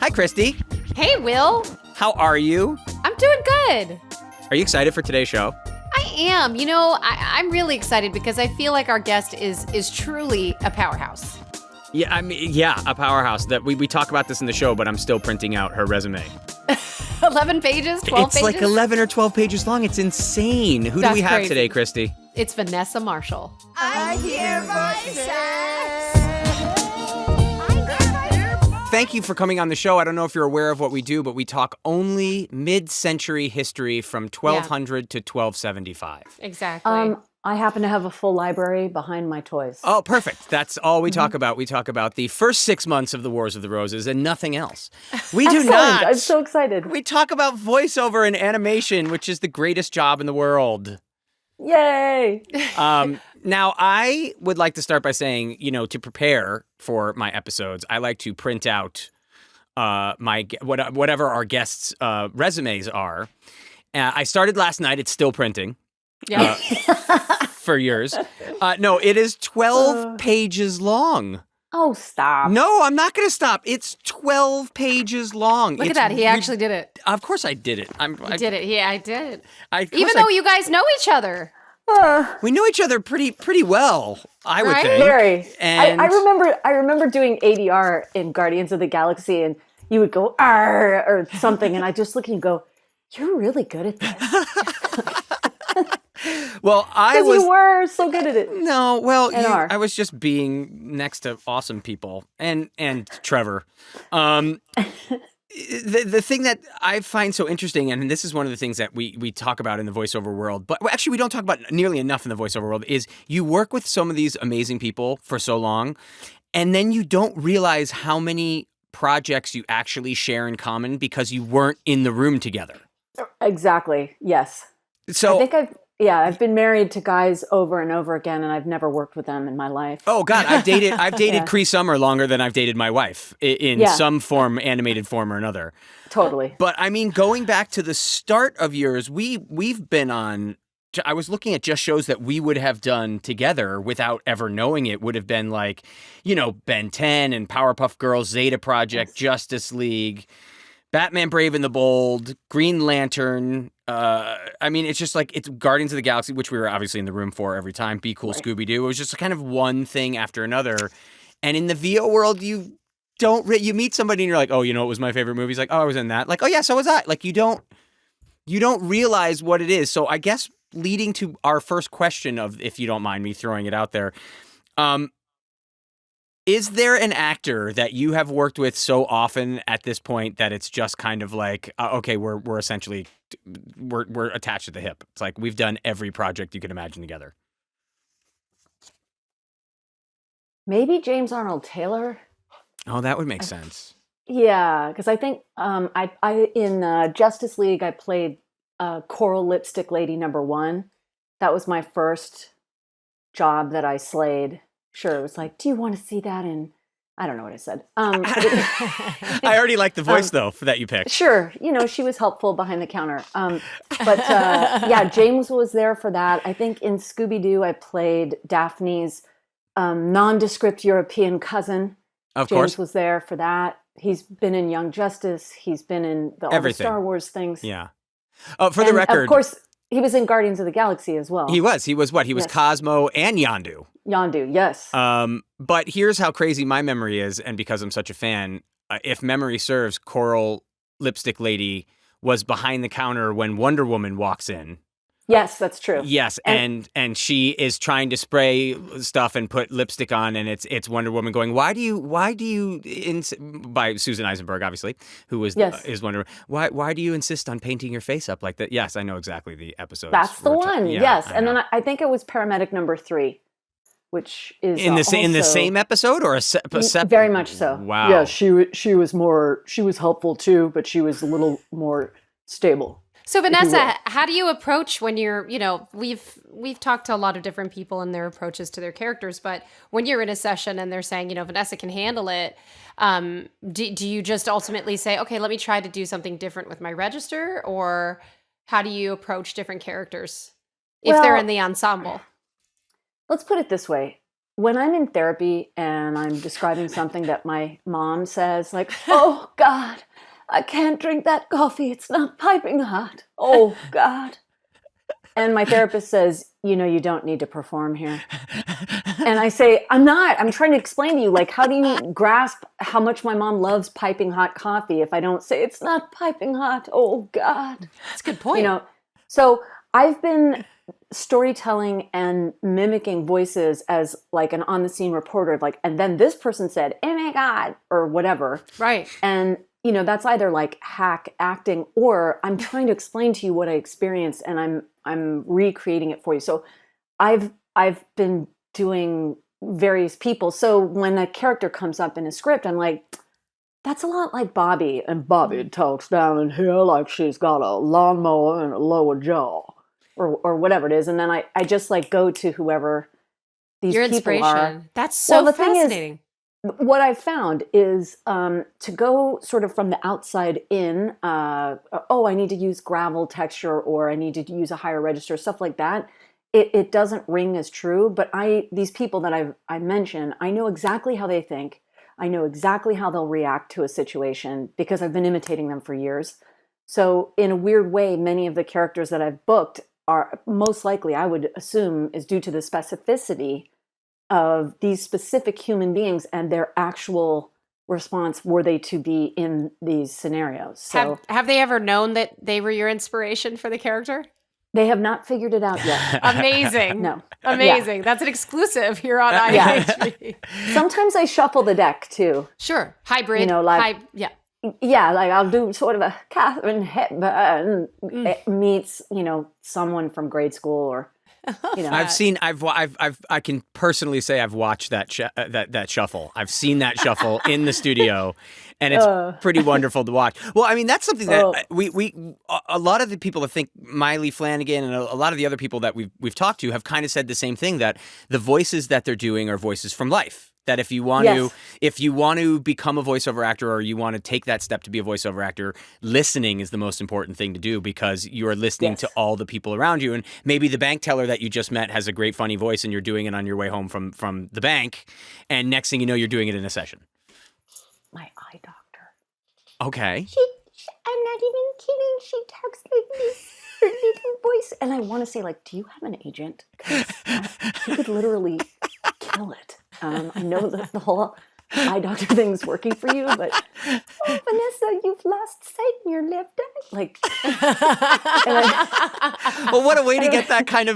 Hi, Christy. Hey, Will. How are you? I'm doing good. Are you excited for today's show? I am. You know, I'm really excited because I feel like our guest is truly a powerhouse. Yeah, a powerhouse. That we talk about this in the show, but I'm still printing out her resume. 11 pages, 12 it's pages? like 11 or 12 pages long. It's insane. Who do we have crazy. today, Christy? It's Vanessa Marshall. I hear voices. Thank you for coming on the show. I don't know if you're aware of what we do, but we talk only mid-century history from 1200 to 1275. Exactly. I happen to have a full library behind my toys. Oh, perfect. That's all we talk about. We talk about the first 6 months of the Wars of the Roses and nothing else. We do not. I'm so excited. We talk about voiceover and animation, which is the greatest job in the world. Yay! Now, I would like to start by saying, to prepare for my episodes, I like to print out whatever our guests' resumes are. I started last night. It's still printing. Yeah. For yours. No, it is 12 pages long. Oh, stop. No, I'm not going to stop. It's 12 pages long. Look at that. He actually did it. Of course I did it. He did it. Yeah, I did. Even though you guys know each other. We know each other pretty well, I would Right? think. Very. And I remember doing ADR in Guardians of the Galaxy, and you would go "arr" or something, and I just look at you and go, "You're really good at this." well, Because you were so good at it. No, well, And are. I was just being next to awesome people and Trevor. The thing that I find so interesting, and this is one of the things that we talk about in the voiceover world, but actually we don't talk about nearly enough in the voiceover world, is you work with some of these amazing people for so long, and then you don't realize how many projects you actually share in common because you weren't in the room together. Exactly. Yes. So I think I've been married to guys over and over again, and I've never worked with them in my life. Oh God, I've dated Yeah. Cree Summer longer than I've dated my wife in some form, animated form or another. Totally. But I mean, going back to the start of yours, we've been on. I was looking at just shows that we would have done together without ever knowing it. Would have been like, Ben 10 and Powerpuff Girls, Zeta Project, Justice League, Batman Brave and the Bold, Green Lantern. I mean, it's just like, it's Guardians of the Galaxy, which we were obviously in the room for every time. Be Cool, right. Scooby-Doo. It was just kind of one thing after another. And in the VO world, you meet somebody and you're like, oh, what was my favorite movie? He's like, oh, I was in that. Like, oh yeah, so was I. Like, you don't realize what it is. So I guess leading to our first question of, if you don't mind me throwing it out there, is there an actor that you have worked with so often at this point that it's just kind of like, okay, we're essentially we're attached at the hip? It's like we've done every project you could imagine together. Maybe James Arnold Taylor. Oh, that would make sense. Yeah, because I think I in Justice League I played Coral Lipstick Lady #1. That was my first job that I slayed. Sure, it was like, do you want to see that? And I don't know what I said. I already like the voice though that you picked. Sure, she was helpful behind the counter. James was there for that. I think in Scooby-Doo I played Daphne's nondescript European cousin. Of James course, was there for that. He's been in Young Justice. He's been in all the Star Wars things. Yeah. For the record, of course, he was in Guardians of the Galaxy as well. He was. He was what? He was Cosmo and Yondu. Yondu, yes. But here's how crazy my memory is, and because I'm such a fan, if memory serves, Coral Lipstick Lady was behind the counter when Wonder Woman walks in. Yes, that's true. Yes, and she is trying to spray stuff and put lipstick on, and it's Wonder Woman going, why do you by Susan Eisenberg, obviously, who is Wonder Woman. Why do you insist on painting your face up like that? Yes, I know exactly the episode. That's the one. Yes, and then I think it was Paramedic #3, which is in the same episode or a separate. Very much so. Wow. Yeah, she was helpful too, but she was a little more stable. So Vanessa, how do you approach when you're, we've talked to a lot of different people and their approaches to their characters, but when you're in a session and they're saying, Vanessa can handle it, do you just ultimately say, okay, let me try to do something different with my register? Or how do you approach different characters if they're in the ensemble? Let's put it this way. when I'm in therapy and I'm describing something that my mom says, like, oh God, I can't drink that coffee. It's not piping hot. Oh God. And my therapist says, you don't need to perform here. And I say, I'm trying to explain to you, like, how do you grasp how much my mom loves piping hot coffee if I don't say it's not piping hot? Oh God. That's a good point. So I've been storytelling and mimicking voices as like an on the scene reporter, like, and then this person said, oh my God, or whatever. Right. And that's either like hack acting, or I'm trying to explain to you what I experienced and I'm recreating it for you. So I've been doing various people. So when a character comes up in a script, I'm like, that's a lot like Bobby. And Bobby talks down in here like she's got a lawnmower and a lower jaw, or whatever it is. And then I just like go to whoever these Your people inspiration. are. That's so the thing is, fascinating. what I've found is to go sort of from the outside in, I need to use gravel texture, or I need to use a higher register, stuff like that. It doesn't ring as true, but these people that I mention, I know exactly how they think. I know exactly how they'll react to a situation because I've been imitating them for years. So in a weird way, many of the characters that I've booked are most likely, I would assume, is due to the specificity of these specific human beings and their actual response were they to be in these scenarios. So Have they ever known that they were your inspiration for the character? they have not figured it out yet. Amazing. No. Amazing. Yeah. That's an exclusive here on Yeah. IHG. Sometimes I shuffle the deck too. Sure. Hybrid. Yeah. Yeah, like I'll do sort of a Catherine Hepburn meets, someone from grade school, or I can personally say I've watched that that shuffle. I've seen that shuffle in the studio, and it's pretty wonderful to watch. Well, I mean, that's something that a lot of the people that think Miley Flanagan and a lot of the other people that we've talked to have kind of said the same thing, that the voices that they're doing are voices from life. That if you want to become a voiceover actor, or you want to take that step to be a voiceover actor, listening is the most important thing to do, because you are listening to all the people around you. And maybe the bank teller that you just met has a great funny voice, and you're doing it on your way home from the bank, and next thing you know, you're doing it in a session. My eye doctor. Okay. I'm not even kidding. She talks like this, her little voice. And I want to say, like, do you have an agent? Because she could literally kill it. I know that the whole eye doctor thing's working for you, but Vanessa, you've lost sight in your left eye. Like, well, what a way to get that kind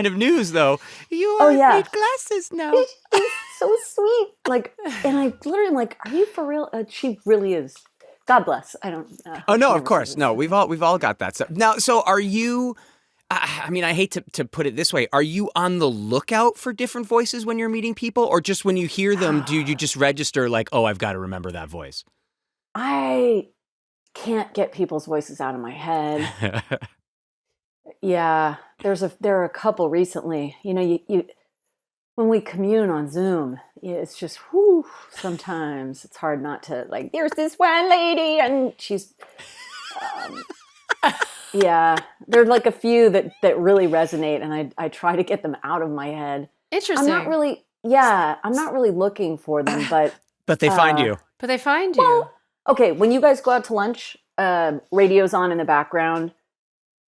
of news, though. You need glasses now. It's so sweet. Like, and I literally am like, are you for real? She really is. God bless. I don't. Oh no, of course, no. We've all got that stuff now. So, are you? I mean, I hate to put it this way. Are you on the lookout for different voices when you're meeting people, or just when you hear them, do you just register like, oh, I've got to remember that voice? I can't get people's voices out of my head. Yeah, there are a couple recently. You when we commune on Zoom, it's just sometimes it's hard not to, like, there's this one lady and she's yeah, there's like a few that really resonate, and I try to get them out of my head. Interesting. I'm not really looking for them, but they find you. But they find you. Well, okay, when you guys go out to lunch, radio's on in the background.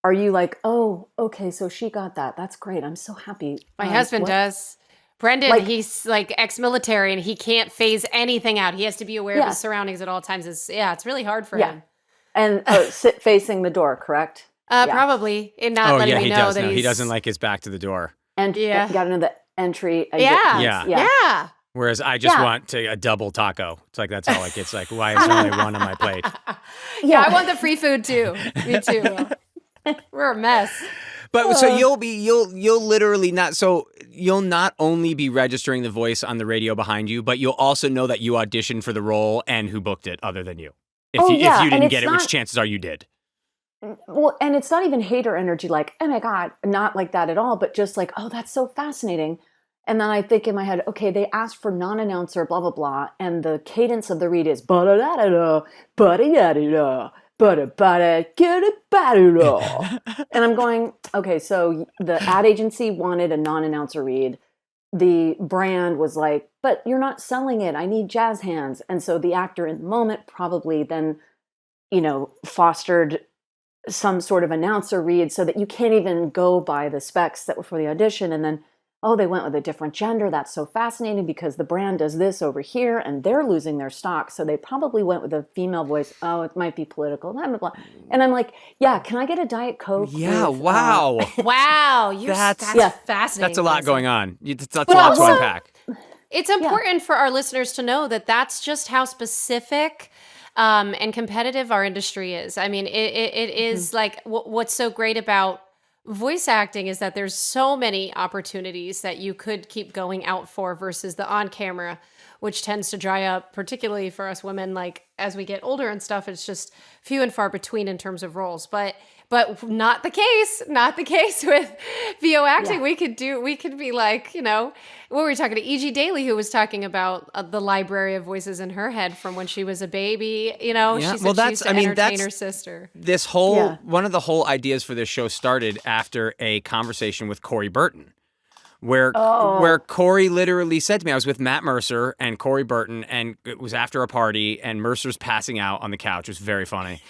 Are you like, oh, okay, so she got that. That's great. I'm so happy. My husband does. Brendan, he's like ex-military, and he can't phase anything out. He has to be aware of his surroundings at all times. It's really hard for him. And sit facing the door, correct? Probably. And not letting me know that he doesn't like his back to the door. And got into the entry. Yeah. Whereas I just want a double taco. It's like, that's all. Like, it's like, why is there only one on my plate? Yeah, I want the free food too. Me too. We're a mess. But so you'll literally not, so you'll not only be registering the voice on the radio behind you, but you'll also know that you auditioned for the role and who booked it other than you. If you didn't get it, which chances are you did. Well, and it's not even hater energy, like, oh my God, not like that at all, but just like, oh, that's so fascinating. And then I think in my head, okay, they asked for non-announcer, blah, blah, blah. And the cadence of the read is ba-da-da-da-da, ba-da-da-da-da, ba-da-ba-da, get-a-ba-da-da. And I'm going, okay, so the ad agency wanted a non-announcer read. the brand was like, but you're not selling it. I need jazz hands. And so the actor in the moment probably then, fostered some sort of announcer read so that you can't even go by the specs that were for the audition. And then, oh, they went with a different gender. That's so fascinating because the brand does this over here and they're losing their stock. So they probably went with a female voice. Oh, it might be political. Blah, blah, blah. And I'm like, yeah, can I get a Diet Coke? Yeah, with, wow. Wow, that's fascinating. That's a lot going on. That's a But lot to also- unpack. It's important for our listeners to know that that's just how specific and competitive our industry is. I mean, it is like what's so great about voice acting is that there's so many opportunities that you could keep going out for versus the on camera, which tends to dry up, particularly for us women. Like as we get older and stuff, it's just few and far between in terms of roles. But not the case with VO acting. Yeah. We could be like, what were we talking to E.G. Daly, who was talking about the library of voices in her head from when she was a baby. She said she used to entertain her sister. This whole, one of the whole ideas for this show started after a conversation with Corey Burton. Where Corey literally said to me, I was with Matt Mercer and Corey Burton, and it was after a party, and Mercer's passing out on the couch. It was very funny.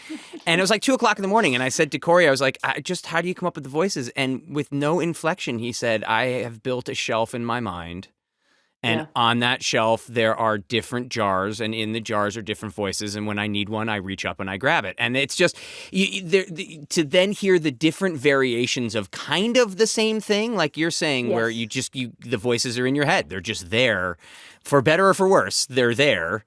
And it was like 2:00 in the morning, and I said to Corey, I was like, how do you come up with the voices? And with no inflection, he said, I have built a shelf in my mind. And on that shelf, there are different jars, and in the jars are different voices. And when I need one, I reach up and I grab it. And it's just to then hear the different variations of kind of the same thing, like you're saying, where the voices are in your head. They're just there, for better or for worse. They're there.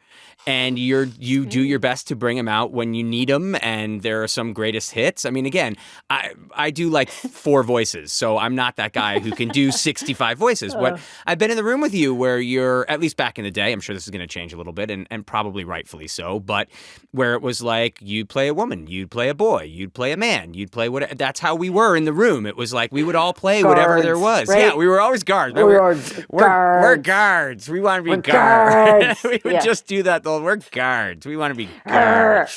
And you do your best to bring them out when you need them, and there are some greatest hits. I mean, again, I do like 4 voices, so I'm not that guy who can do 65 voices. But I've been in the room with you where you're, at least back in the day, I'm sure this is going to change a little bit, and probably rightfully so, but where it was like, you'd play a woman, you'd play a boy, you'd play a man, you'd play whatever. That's how we were in the room. It was like we would all play whatever there was. Right? Yeah, we were always guards. We're guards. We want to be guards. We would just do that the we're guards. We want to be guards.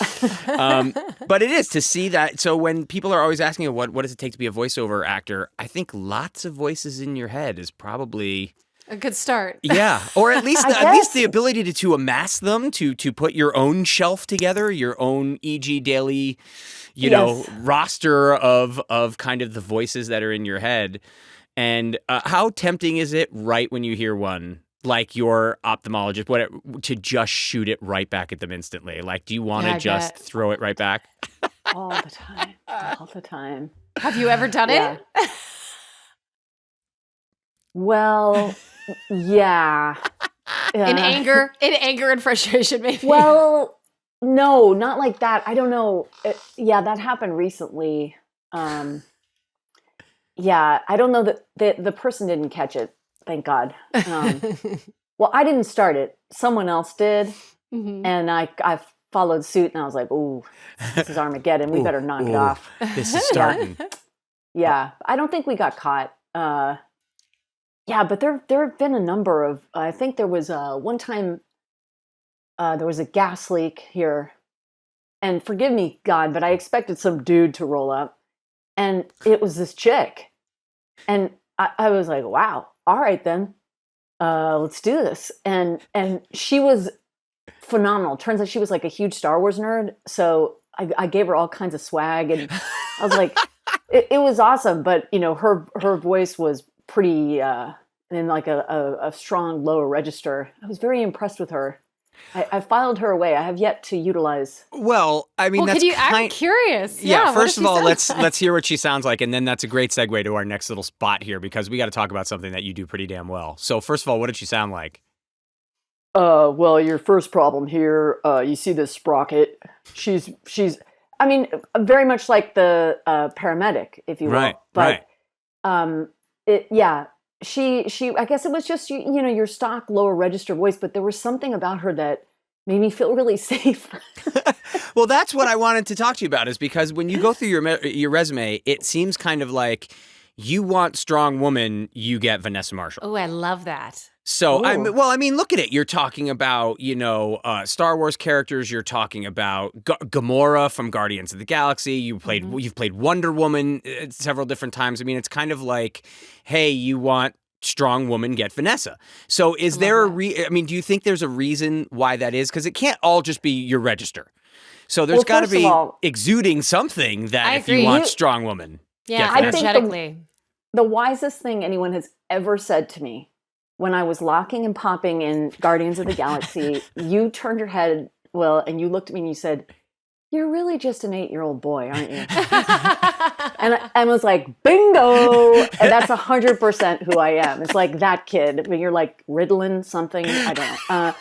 But it is to see that. So when people are always asking, what does it take to be a voiceover actor? I think lots of voices in your head is probably a good start. Yeah, or at least the ability to amass them, to put your own shelf together, your own E.G. Daily, roster of kind of the voices that are in your head. And how tempting is it right when you hear one? Like your ophthalmologist, to just shoot it right back at them instantly? Like, do you want to just throw it right back? All the time. All the time. Have you ever done it? Well, yeah. In anger and frustration, maybe. Well, no, not like that. I don't know. That happened recently. I don't know that the person didn't catch it. Thank God. Well, I didn't start it. Someone else did. And I followed suit, and I was like, ooh, this is Armageddon. We better knock it off. This is starting. Yeah. I don't think we got caught. But there have been a number of, I think there was one time there was a gas leak here. And forgive me, God, but I expected some dude to roll up. And it was this chick. And I was like, wow. All right, then, let's do this. And she was phenomenal. Turns out she was like a huge Star Wars nerd. So I gave her all kinds of swag, and I was like, it was awesome. But her voice was pretty in like a strong lower register. I was very impressed with her. I filed her away. I have yet to utilize. Well, I mean, that's I'm curious. Yeah, first of all, let's hear what she sounds like, and then that's a great segue to our next little spot here, because we got to talk about something that you do pretty damn well. So, first of all, what did she sound like? Well, your first problem here, you see this sprocket. She's I mean, very much like the paramedic, if you will. Right, but, She I guess it was just your stock lower register voice, but there was something about her that made me feel really safe. Well, that's what I wanted to talk to you about, is because when you go through your resume, it seems kind of like you want strong woman, you get Vanessa Marshall. Oh, I love that. So, look at it. You're talking about, Star Wars characters. You're talking about Gamora from Guardians of the Galaxy. You've played Wonder Woman several different times. I mean, it's kind of like, hey, you want strong woman get Vanessa. So is there I mean, do you think there's a reason why that is? Because it can't all just be your register. So there's got to be exuding something that if you want strong woman. Yeah, energetically. The wisest thing anyone has ever said to me when I was locking and popping in Guardians of the Galaxy, you turned your head, Will, and you looked at me and you said, "You're really just an 8-year-old boy, aren't you?" and I was like, bingo! And that's 100% who I am. It's like that kid. I mean, you're like riddling something. I don't know.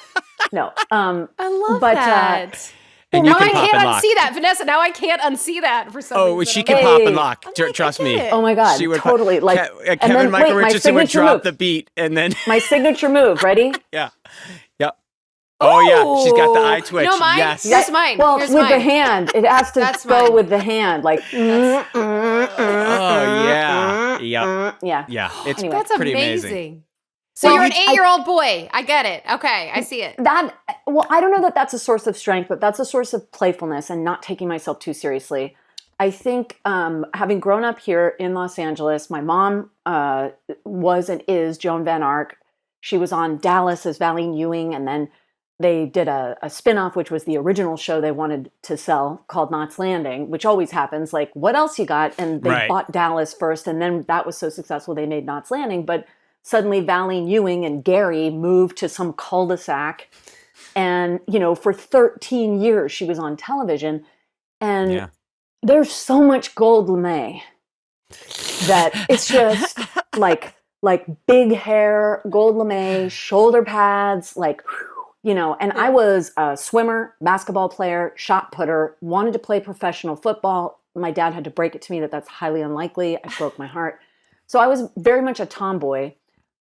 No. I love that. And now I can't unsee that, Vanessa. Now I can't unsee that for some reason. Oh, she can pop and lock. Trust me. Oh my God, she would totally. Like Kevin Michael Richardson would drop the beat, and then my signature move. Ready? Yeah. Yep. Oh yeah, she's got the eye twitch. You know mine? Yes. Here's mine. Well, Here's with mine. the hand, it has to go with the hand, like. Oh yeah. Yeah. It's Anyway. That's pretty amazing. amazing. So you're an 8-year-old boy. I get it. Okay, I see it. Well, I don't know that that's a source of strength, but that's a source of playfulness and not taking myself too seriously. I think having grown up here in Los Angeles, my mom was and is Joan Van Ark. She was on Dallas as Valene Ewing, and then they did a spinoff, which was the original show they wanted to sell called Knots Landing, which always happens. Like, what else you got? And they bought Dallas first, and then that was so successful they made Knots Landing. But suddenly Valene Ewing and Gary moved to some cul-de-sac. And, for 13 years she was on television. And there's so much gold lame that it's just like big hair, gold lame, shoulder pads, and I was a swimmer, basketball player, shot putter, wanted to play professional football. My dad had to break it to me that that's highly unlikely. I broke my heart. So I was very much a tomboy.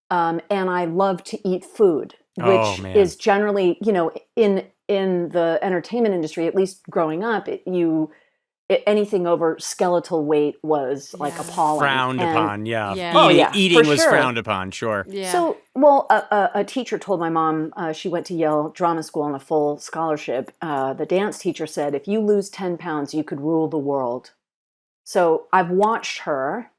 And I love to eat food, which is generally, in the entertainment industry, at least growing up, anything over skeletal weight was like appalling. Frowned upon, Eating was frowned upon, sure. Yeah. So, a teacher told my mom, she went to Yale Drama School on a full scholarship. The dance teacher said, if you lose 10 pounds, you could rule the world. So I've watched her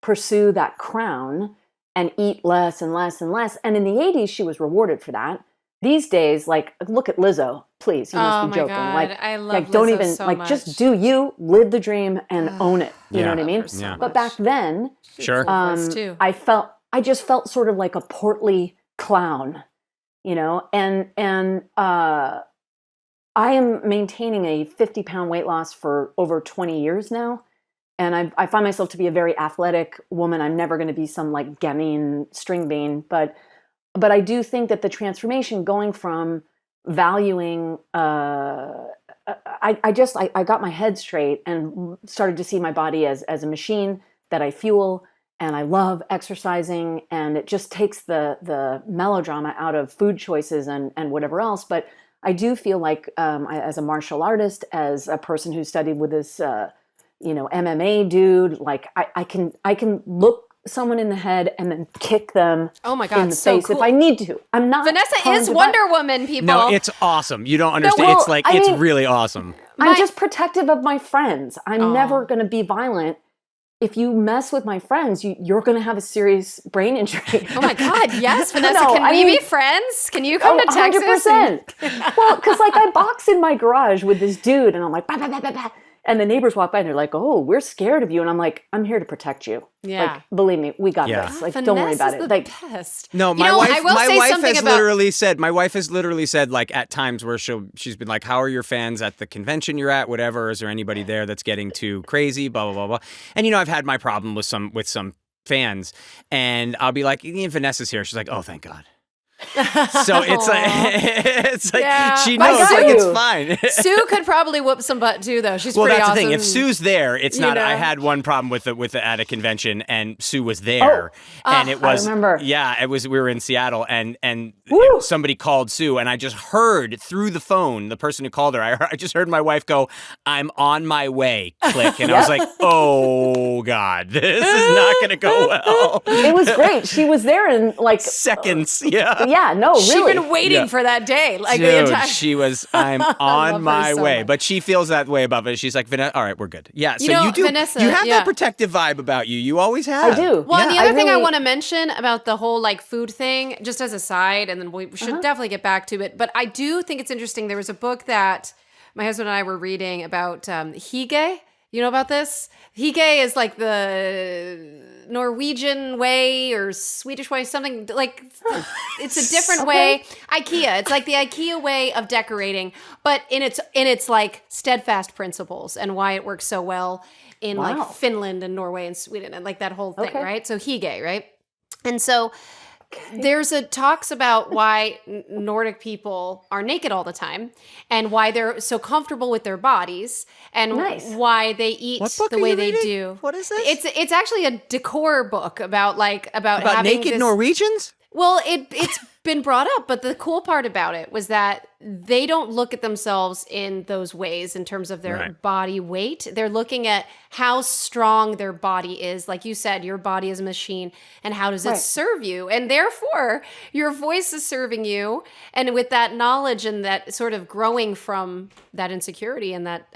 pursue that crown and eat less and less and less. And in the 80s, she was rewarded for that. These days, look at Lizzo, please. You must be joking. God. I love don't Lizzo even so much. Just do you, live the dream, and own it. You know what I mean? So but back then, I just felt sort of like a portly clown, and I am maintaining a 50-pound weight loss for over 20 years now. And I find myself to be a very athletic woman. I'm never going to be some Gemming string bean, but I do think that the transformation going from valuing, I got my head straight and started to see my body as a machine that I fuel, and I love exercising, and it just takes the melodrama out of food choices and whatever else. But I do feel like as a martial artist, as a person who studied with this MMA dude, I can look someone in the head and then kick them in the face if I need to. I'm not. Vanessa is Wonder Woman, people. No, it's awesome. You don't understand. It's really awesome. I'm just protective of my friends. I'm never going to be violent. If you mess with my friends, you're going to have a serious brain injury. Oh my God, yes, Vanessa. Can we be friends? Can you come to Texas? 100%. Well, because I box in my garage with this dude, and I'm like, bah, bah, bah, bah, bah. And the neighbors walk by and they're like, "Oh, we're scared of you." And I'm like, "I'm here to protect you. Yeah. Believe me, we got this. Don't worry about it." Best. No, my wife has literally said, at times where she's been like, "How are your fans at the convention you're at? Whatever. Is there anybody there that's getting too crazy? Blah blah blah blah." And I've had my problem with some fans, and I'll be like, "Vanessa's here." She's like, "Oh, thank God." So it's like she knows it's fine. Sue could probably whoop some butt too, though. She's pretty awesome. Well, that's the thing. If Sue's there, it's not. I had one problem with at a convention, and Sue was there, and it was. I remember. Yeah, it was. We were in Seattle, and somebody called Sue, and I just heard through the phone the person who called her. I just heard my wife go, "I'm on my way." Click, and I was like, "Oh God, this is not going to go well." It was great. She was there in seconds. Yeah. Yeah, no, really. She'd been waiting for that day. Like the Dude, entire. she was, I'm love on her my so way. much. But she feels that way about it. She's like, Vanessa, all right, we're good. Yeah, so You know, you do. Vanessa, you have yeah. that protective vibe about you. You always have. I do. Well, and the Yeah, other thing I really- want to mention about the whole like food thing, just as a side, and then we should definitely get back to it. But I do think it's interesting. There was a book that my husband and I were reading about hygge. You know about this? Hygge is like the Norwegian way or Swedish way, something like it's a different way. IKEA. It's like the IKEA way of decorating, but in its like steadfast principles and why it works so well in like Finland and Norway and Sweden and like that whole thing, right? So hygge, right? And so there's a talks about why Nordic people are naked all the time and why they're so comfortable with their bodies and why they eat the way they do. What is this? It's actually a decor book about having naked Norwegians? Well, it's been brought up, but the cool part about it was that they don't look at themselves in those ways in terms of their body weight. They're looking at how strong their body is. Like you said, your body is a machine, and how does it serve you? And therefore, your voice is serving you. And with that knowledge and that sort of growing from that insecurity and that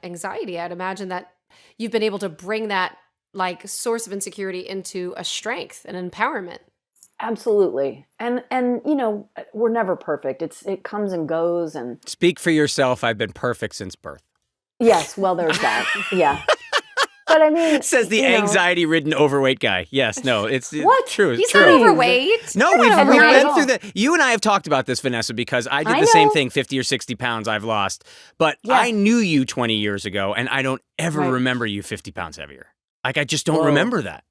anxiety, I'd imagine that you've been able to bring that like source of insecurity into a strength and empowerment. Absolutely. And you know, we're never perfect. It comes and goes and Speak for yourself. I've been perfect since birth. yes, well there's that. Yeah. But I mean, Says the anxiety-ridden overweight guy. Yes, no, it's What? true. He's true. not overweight. No, You're we've not overweight been at through all. that. You and I have talked about this, Vanessa, because I did I the same know. thing, 50 or 60 pounds I've lost. But I knew you 20 years ago, and I don't ever remember you 50 pounds heavier. Like, I just don't remember that.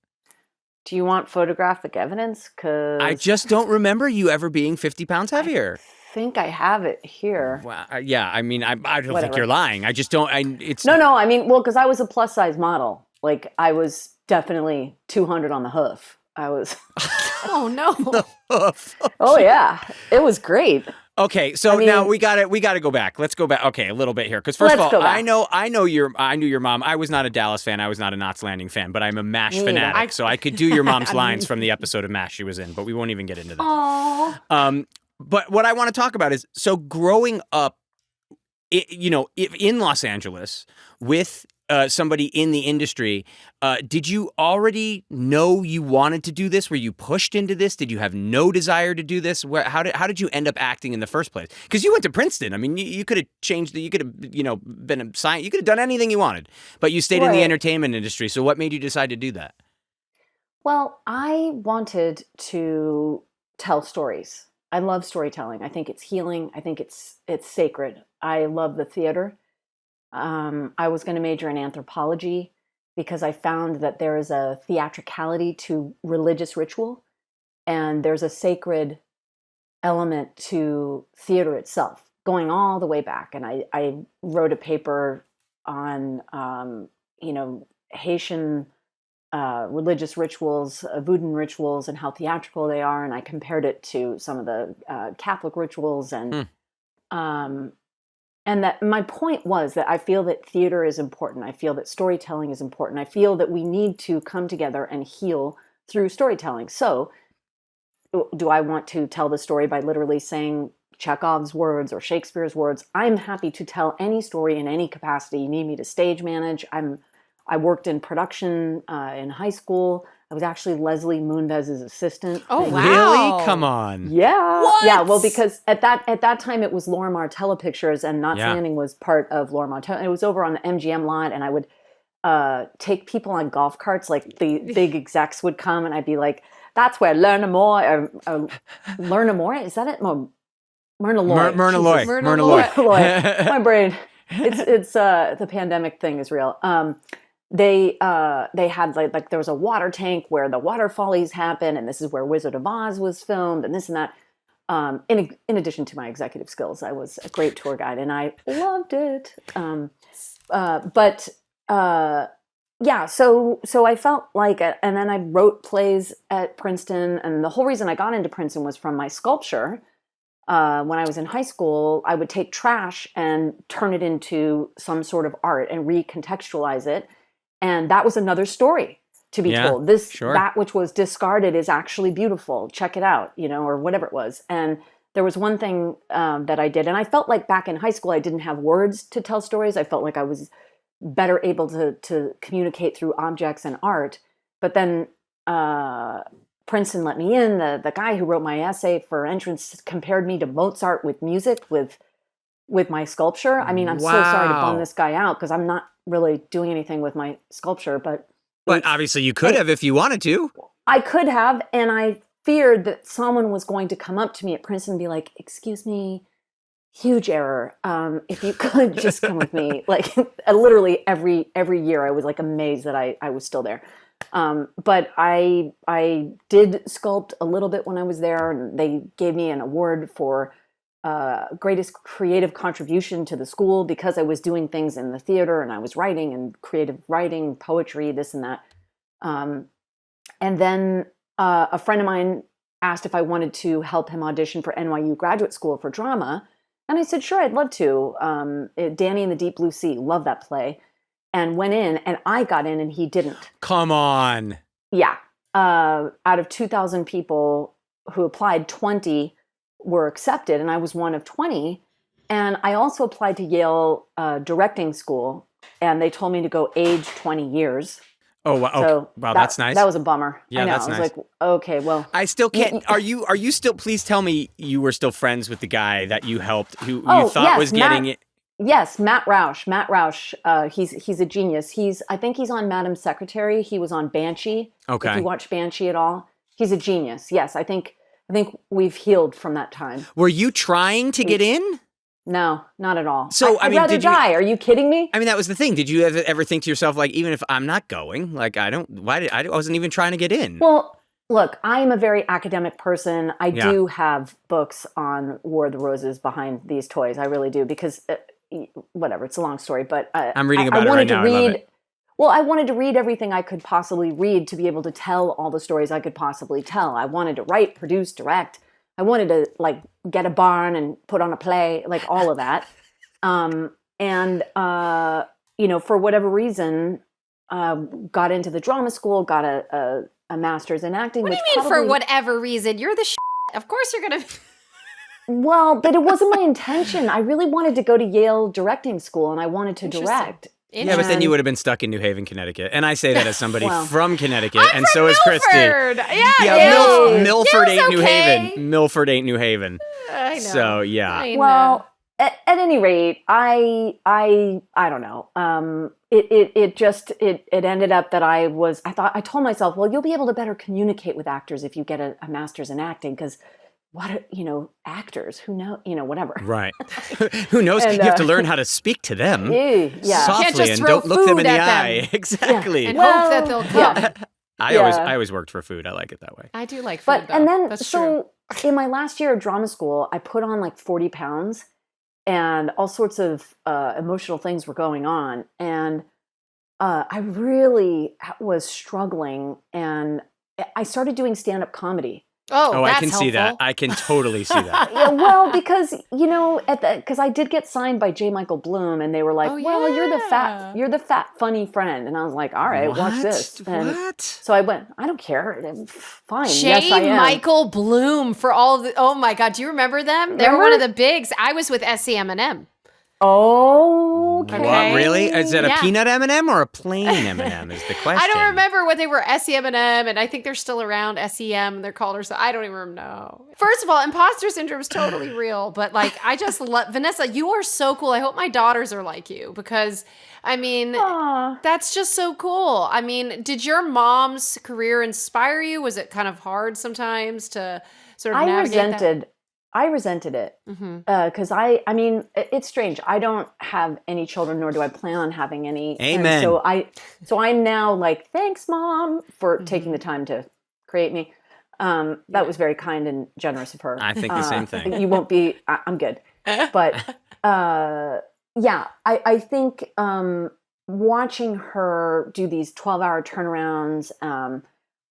do you want photographic evidence? Because I just don't remember you ever being 50 pounds heavier. I think I have it here. Well, yeah, I mean, I don't think Whatever. you're lying. I just don't. It's No, I mean, well, because I was a plus size model. Like I was definitely 200 on the hoof. I was. Oh no. Oh yeah, it was great. Okay, so now we got to go back. Let's go back. Okay, a little bit here, because first Let's of go all, back. I knew your mom. I was not a Dallas fan. I was not a Knots Landing fan, but I'm a MASH Me neither. fanatic, so I could do your mom's lines from the episode of MASH she was in. But we won't even get into that. Oh. But what I want to talk about is growing up, in Los Angeles with somebody in the industry. Did you already know you wanted to do this? Were you pushed into this? Did you have no desire to do this? How did you end up acting in the first place? Because you went to Princeton. I mean, you could have changed. You could have been a science. You could have done anything you wanted, but you stayed in the entertainment industry. So what made you decide to do that? Well, I wanted to tell stories. I love storytelling. I think it's healing. I think it's sacred. I love the theater. I was going to major in anthropology because I found that there is a theatricality to religious ritual, and there's a sacred element to theater itself, going all the way back. And I wrote a paper on, Haitian religious rituals, voodoo rituals, and how theatrical they are. And I compared it to some of the Catholic rituals. And that my point was that I feel that theater is important. I feel that storytelling is important. I feel that we need to come together and heal through storytelling. So do I want to tell the story by literally saying Chekhov's words or Shakespeare's words? I'm happy to tell any story in any capacity. You need me to stage manage. I worked in production in high school. I was actually Leslie Moonves' assistant. Oh, wow. Really? Come on. Yeah. What? Yeah, well, because at that time it was Lorimar Telepictures, and Knots Landing was part of Lorimar. It was over on the MGM lot, and I would take people on golf carts. Like the big execs would come, and I'd be like, "That's where Myrna Loy, is that it? No, Myrna Loy. Myrna Loy. Myrna Loy. My brain. It's the pandemic thing is real. They had like there was a water tank where the water follies happen, and this is where Wizard of Oz was filmed, and this and that. In addition to my executive skills, I was a great tour guide, and I loved it. Yeah, so I felt like it, and then I wrote plays at Princeton, and the whole reason I got into Princeton was from my sculpture. When I was in high school, I would take trash and turn it into some sort of art and recontextualize it. And that was another story. to be Yeah, told sure. that which was discarded is actually beautiful. Check it out, or whatever it was. And there was one thing that I did, and I felt like back in high school, I didn't have words to tell stories. I felt like I was better able to communicate through objects and art. But then Princeton let me in. The guy who wrote my essay for entrance compared me to Mozart with music, with my sculpture. I mean, I'm so sorry to bum this guy out because I'm not really doing anything with my sculpture, but obviously you could have if you wanted to. I could have, and I feared that someone was going to come up to me at Princeton and be like, "Excuse me, huge error. If you could just come with me." Like literally every year, I was like amazed that I was still there. But I did sculpt a little bit when I was there, and they gave me an award for greatest creative contribution to the school because I was doing things in the theater and I was writing and creative writing, poetry, this and that. And then a friend of mine asked if I wanted to help him audition for NYU Graduate School for drama. And I said, sure, I'd love to. Danny and the Deep Blue Sea, love that play. And went in, and I got in and he didn't. Come on. Yeah. Out of 2,000 people who applied, 20 were accepted, and I was one of 20. And I also applied to Yale directing school, and they told me to go age 20 years. Oh, wow. So That's nice. That was a bummer. Yeah, I know. that's I was nice. like, okay, well. I still can't. Are you still, please tell me you were still friends with the guy that you helped, who you thought yes, was getting it. Yes, Matt Roush. Matt Roush, he's a genius. I think he's on Madam Secretary. He was on Banshee. Okay. If you watch Banshee at all, he's a genius. Yes, I think we've healed from that time. Were you trying to get in? No, not at all. So I'd rather die. Are you kidding me? I mean, that was the thing. Did you ever think to yourself, like, even if I'm not going, like, I wasn't even trying to get in? Well, look, I am a very academic person. I do have books on War of the Roses behind these toys. I really do, because whatever, it's a long story, but I'm reading about it right now. I love it. Well, I wanted to read everything I could possibly read to be able to tell all the stories I could possibly tell. I wanted to write, produce, direct. I wanted to get a barn and put on a play, like all of that. For whatever reason, got into the drama school, got a master's in acting. What do you mean for whatever reason? You're the Of course you're going to... Well, but it wasn't my intention. I really wanted to go to Yale directing school, and I wanted to direct. Yeah, but then you would have been stuck in New Haven, Connecticut. And I say that as somebody from Connecticut, I'm and so is Milford. Christy. Yeah, Milford ain't okay. New Haven. Milford ain't New Haven. I know. So, yeah. I know. Well, at any rate, I don't know. It ended up that I told myself, well, you'll be able to better communicate with actors if you get a master's in acting, because actors, who know, whatever. Right. Who knows? And, you have to learn how to speak to them yeah. softly and don't look them in the eye. Exactly. And hope that they'll come. Yeah. I always worked for food. I like it that way. I do like food, But and then That's true. in my last year of drama school, I put on like 40 pounds, and all sorts of emotional things were going on, and I really was struggling, and I started doing stand-up comedy. Oh, that's I can helpful. see that. I can totally see that. Yeah, well, because because I did get signed by J. Michael Bloom, and they were like, "Well, you're the fat funny friend," and I was like, "All right, watch this." And what? so I went, "I don't care, fine." J. Yes, I am. Michael Bloom for all of the. Oh my God, do you remember them? They were one of the bigs. I was with SCM&M. Oh, okay. What, really? Is it a Yeah. peanut M&M or a plain M&M is the question. I don't remember what they were, SEM&M, and I think they're still around, SEM, they're called, or so. I don't even know. First of all, imposter syndrome is totally real, but I just love, Vanessa, you are so cool. I hope my daughters are like you, because, that's just so cool. Did your mom's career inspire you? Was it kind of hard sometimes to sort of navigate that? I resented it because it's strange. I don't have any children, nor do I plan on having any. Amen. And so I'm now like, thanks, Mom, for taking the time to create me. That was very kind and generous of her. I think the same thing. You won't be. I'm good. But I think watching her do these 12-hour turnarounds.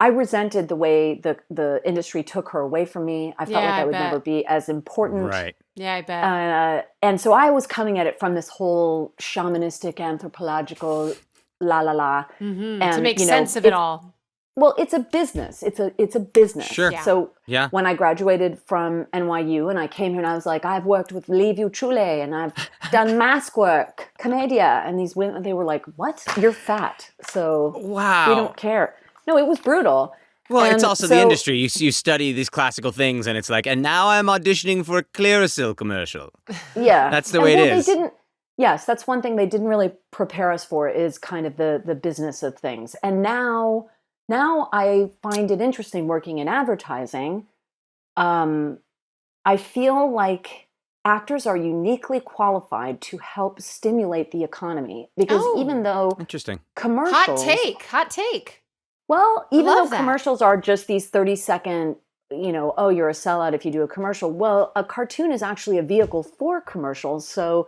I resented the way the industry took her away from me. I felt like I would never be as important. Right. Yeah, I bet. And so I was coming at it from this whole shamanistic, anthropological la la la. And to make sense of it all. Well, it's a business. It's a business. Sure. Yeah. So Yeah. when I graduated from NYU and I came here and I was like, I've worked with Liviu Chule and I've done mask work, Comedia. And these women, they were like, what? You're fat. So Wow. we don't care. No, it was brutal. Well, And it's also so- the industry. You study these classical things, and it's like, and now I'm auditioning for a Clearasil commercial. Yeah. That's the way it is. Yes, that's one thing they didn't really prepare us for is kind of the business of things. And now I find it interesting working in advertising. I feel like actors are uniquely qualified to help stimulate the economy because even though Interesting. commercials, Hot take. well, even though love that. commercials are just these 30-second, oh, you're a sellout if you do a commercial. Well, a cartoon is actually a vehicle for commercials. So,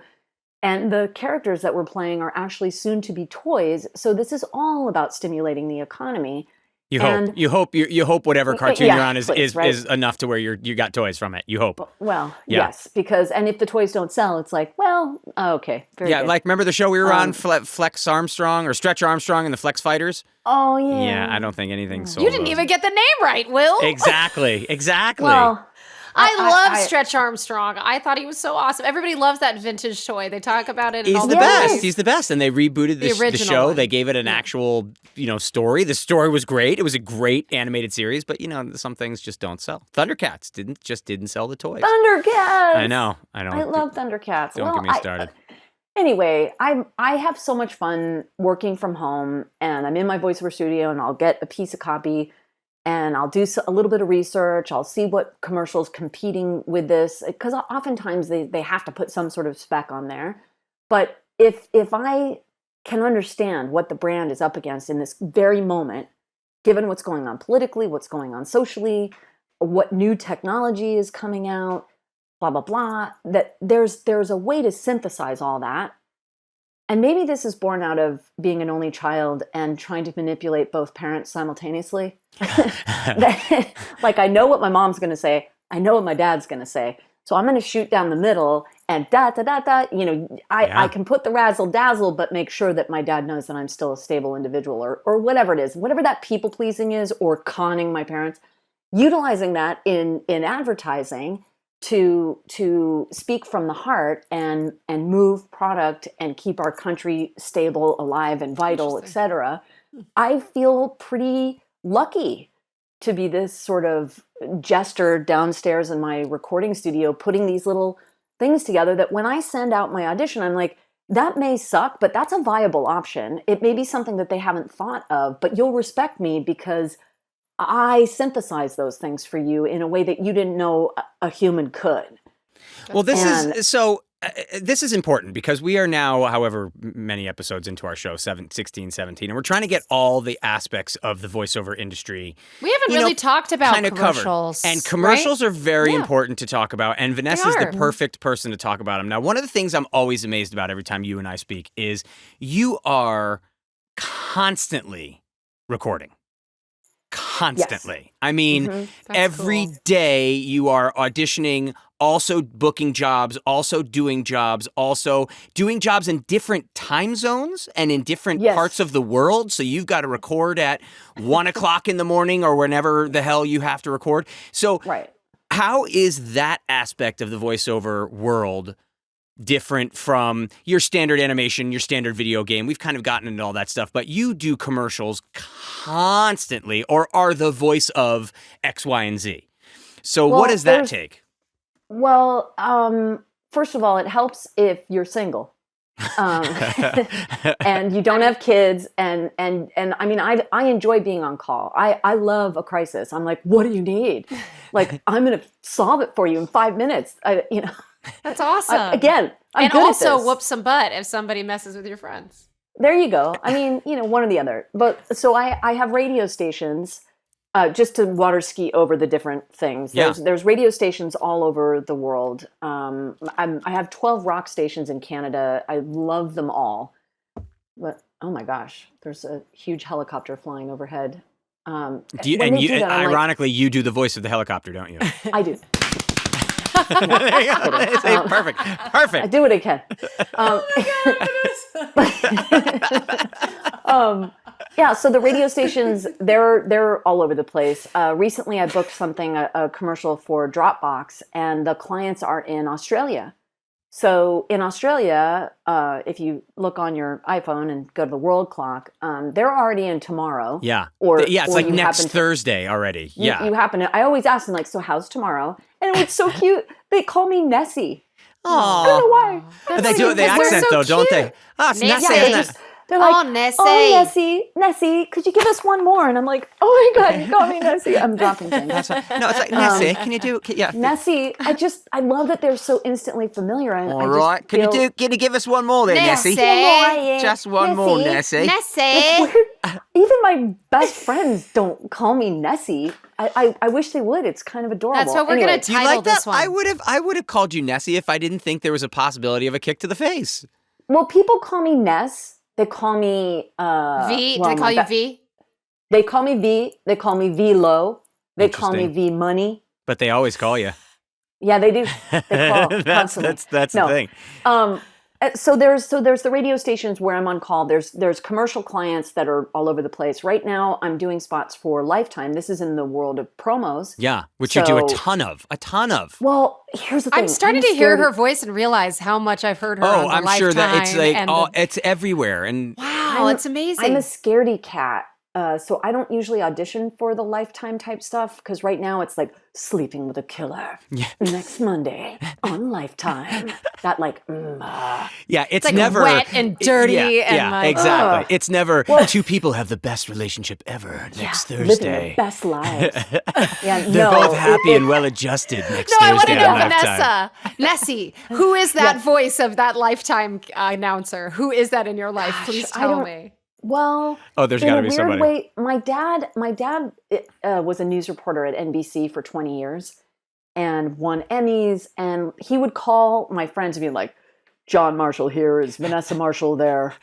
and the characters that we're playing are actually soon to be toys. So this is all about stimulating the economy. You And- hope whatever cartoon Yeah, you're on is please, right? is enough to where you got toys from it. You hope. Well, Yeah. yes, because, and if the toys don't sell, it's like, well, okay. Very Yeah, good. like remember the show we were on, Flex Armstrong or Stretch Armstrong and the Flex Fighters? Oh, yeah. Yeah, I don't think anything sold. You didn't those. even get the name right, Will. Exactly. Well, I love Stretch Armstrong. I thought he was so awesome. Everybody loves that vintage toy. They talk about it. In He's all the movies. best. He's the best. And they rebooted the original show. one. They gave it an actual, story. The story was great. It was a great animated series, but some things just don't sell. Thundercats didn't sell the toys. Thundercats. I know. I love Thundercats. Don't get me started. Anyway, I have so much fun working from home, and I'm in my voiceover studio, and I'll get a piece of copy, and I'll do a little bit of research. I'll see what commercials competing with this, because oftentimes they have to put some sort of spec on there. But if I can understand what the brand is up against in this very moment, given what's going on politically, what's going on socially, what new technology is coming out, blah, blah, blah, that there's a way to synthesize all that. And maybe this is born out of being an only child and trying to manipulate both parents simultaneously. Like, I know what my mom's going to say. I know what my dad's going to say. So I'm going to shoot down the middle and I can put the razzle dazzle, but make sure that my dad knows that I'm still a stable individual or whatever it is, whatever that people pleasing is, or conning my parents, utilizing that in advertising to speak from the heart and move product and keep our country stable, alive, and vital, etc. I feel pretty lucky to be this sort of jester downstairs in my recording studio, putting these little things together that when I send out my audition, I'm like, that may suck, but that's a viable option. It may be something that they haven't thought of, but you'll respect me because I synthesize those things for you in a way that you didn't know a human could. Well, this is important because we are now, however many episodes into our show, 16, 17, and we're trying to get all the aspects of the voiceover industry. We haven't really talked about commercials. And commercials right? are very important to talk about, and Vanessa's the perfect person to talk about them. Now, one of the things I'm always amazed about every time you and I speak is you are constantly recording. Constantly. Yes. I mean, every day you are auditioning, also booking jobs, also doing jobs in different time zones and in different parts of the world. So you've got to record at 1 o'clock in the morning or whenever the hell you have to record. So how is that aspect of the voiceover world different from your standard animation, your standard video game? We've kind of gotten into all that stuff, but you do commercials constantly or are the voice of X, Y, and Z. So what does that take? Well, first of all, it helps if you're single and you don't have kids. And I mean, I enjoy being on call. I love a crisis. I'm like, what do you need? Like, I'm going to solve it for you in 5 minutes. That's awesome. I'm good and also at this. whoop some butt if somebody messes with your friends. There you go. I mean, one or the other. But so I have radio stations just to water ski over the different things. There's radio stations all over the world. I have 12 rock stations in Canada. I love them all. But oh my gosh, there's a huge helicopter flying overhead. Ironically, you do the voice of the helicopter, don't you? I do. There you go. Perfect. I do what I can. Yeah, so the radio stations, they're all over the place. Recently, I booked something, a commercial for Dropbox, and the clients are in Australia. So in Australia, if you look on your iPhone and go to the world clock, they're already in tomorrow. Yeah. Or Yeah, it's or like you next happen to- Thursday already. you, Yeah. you happen to. I always ask them like, so how's tomorrow? And it's so cute. They call me Nessie. I don't know why. But they do it the Because we're accent so though, don't they? cute. Oh, it's Nancy. Nessie, Yeah, isn't it? they're like, Oh, Nessie. Nessie, could you give us one more? And I'm like, oh my God, you call me Nessie. I'm dropping things. No, it's like Nessie. Can you do? Yeah. Nessie, I love that they're so instantly familiar. And All right. Can you give us one more there, Nessie? Nessie. Just one more, Nessie. Nessie. Even my best friends don't call me Nessie. I wish they would. It's kind of adorable. That's what we're Anyway, gonna Do you title like this that? one. I would have called you Nessie if I didn't think there was a possibility of a kick to the face. Well, people call me Ness. They call me V. well, They my call you be- V. They call me V. They call me V Low. They call me Interesting. V Money. But they always call you. Yeah, they do. They call that's constantly. the No. thing. So there's the radio stations where I'm on call. There's commercial clients that are all over the place. Right now, I'm doing spots for Lifetime. This is in the world of promos. Yeah, which you do a So- ton of. A ton of. Well, here's the thing. I'm starting to hear her voice and realize how much I've heard her on Oh, the I'm Lifetime. sure that it's like and it's everywhere. And wow, it's amazing. I'm a scaredy cat. So I don't usually audition for the Lifetime type stuff because right now it's like sleeping with a killer next Monday on Lifetime. That like, yeah, it's like never wet and dirty and yeah, like, exactly. ugh. It's never two people have the best relationship ever next living their Thursday. best lives. Yeah, They're no, both happy and well adjusted next no, I want to Thursday know on Lifetime. Vanessa, Nessie. Who is that voice of that Lifetime announcer? Who is that in your life? Please I tell don't- me. Well, Oh, there's in got to a be weird somebody. way, my dad was a news reporter at NBC for 20 years and won Emmys. And he would call my friends and be like, "John Marshall here, is Vanessa Marshall there?"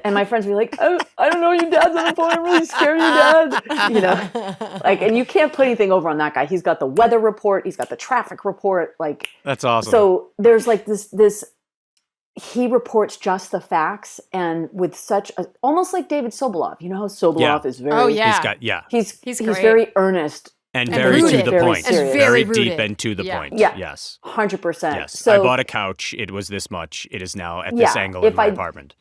And my friends would be like, "Oh, I don't know, your dad's on the phone. I'm really scared of your dad." You know, like, and you can't put anything over on that guy. He's got the weather report. He's got the traffic report. Like, That's awesome. so there's like this. He reports just the facts, and with such a, almost like David Sobolov. You know how Sobolov is very. Oh, yeah. he's He's great. very earnest. and And very to rooted. the Very point. serious. Very deep rooted. and to the Yeah. point. Yeah. Yes. 100%. Yes. So I bought a couch. It was this much. It is now at this Yeah, angle in if my I- apartment.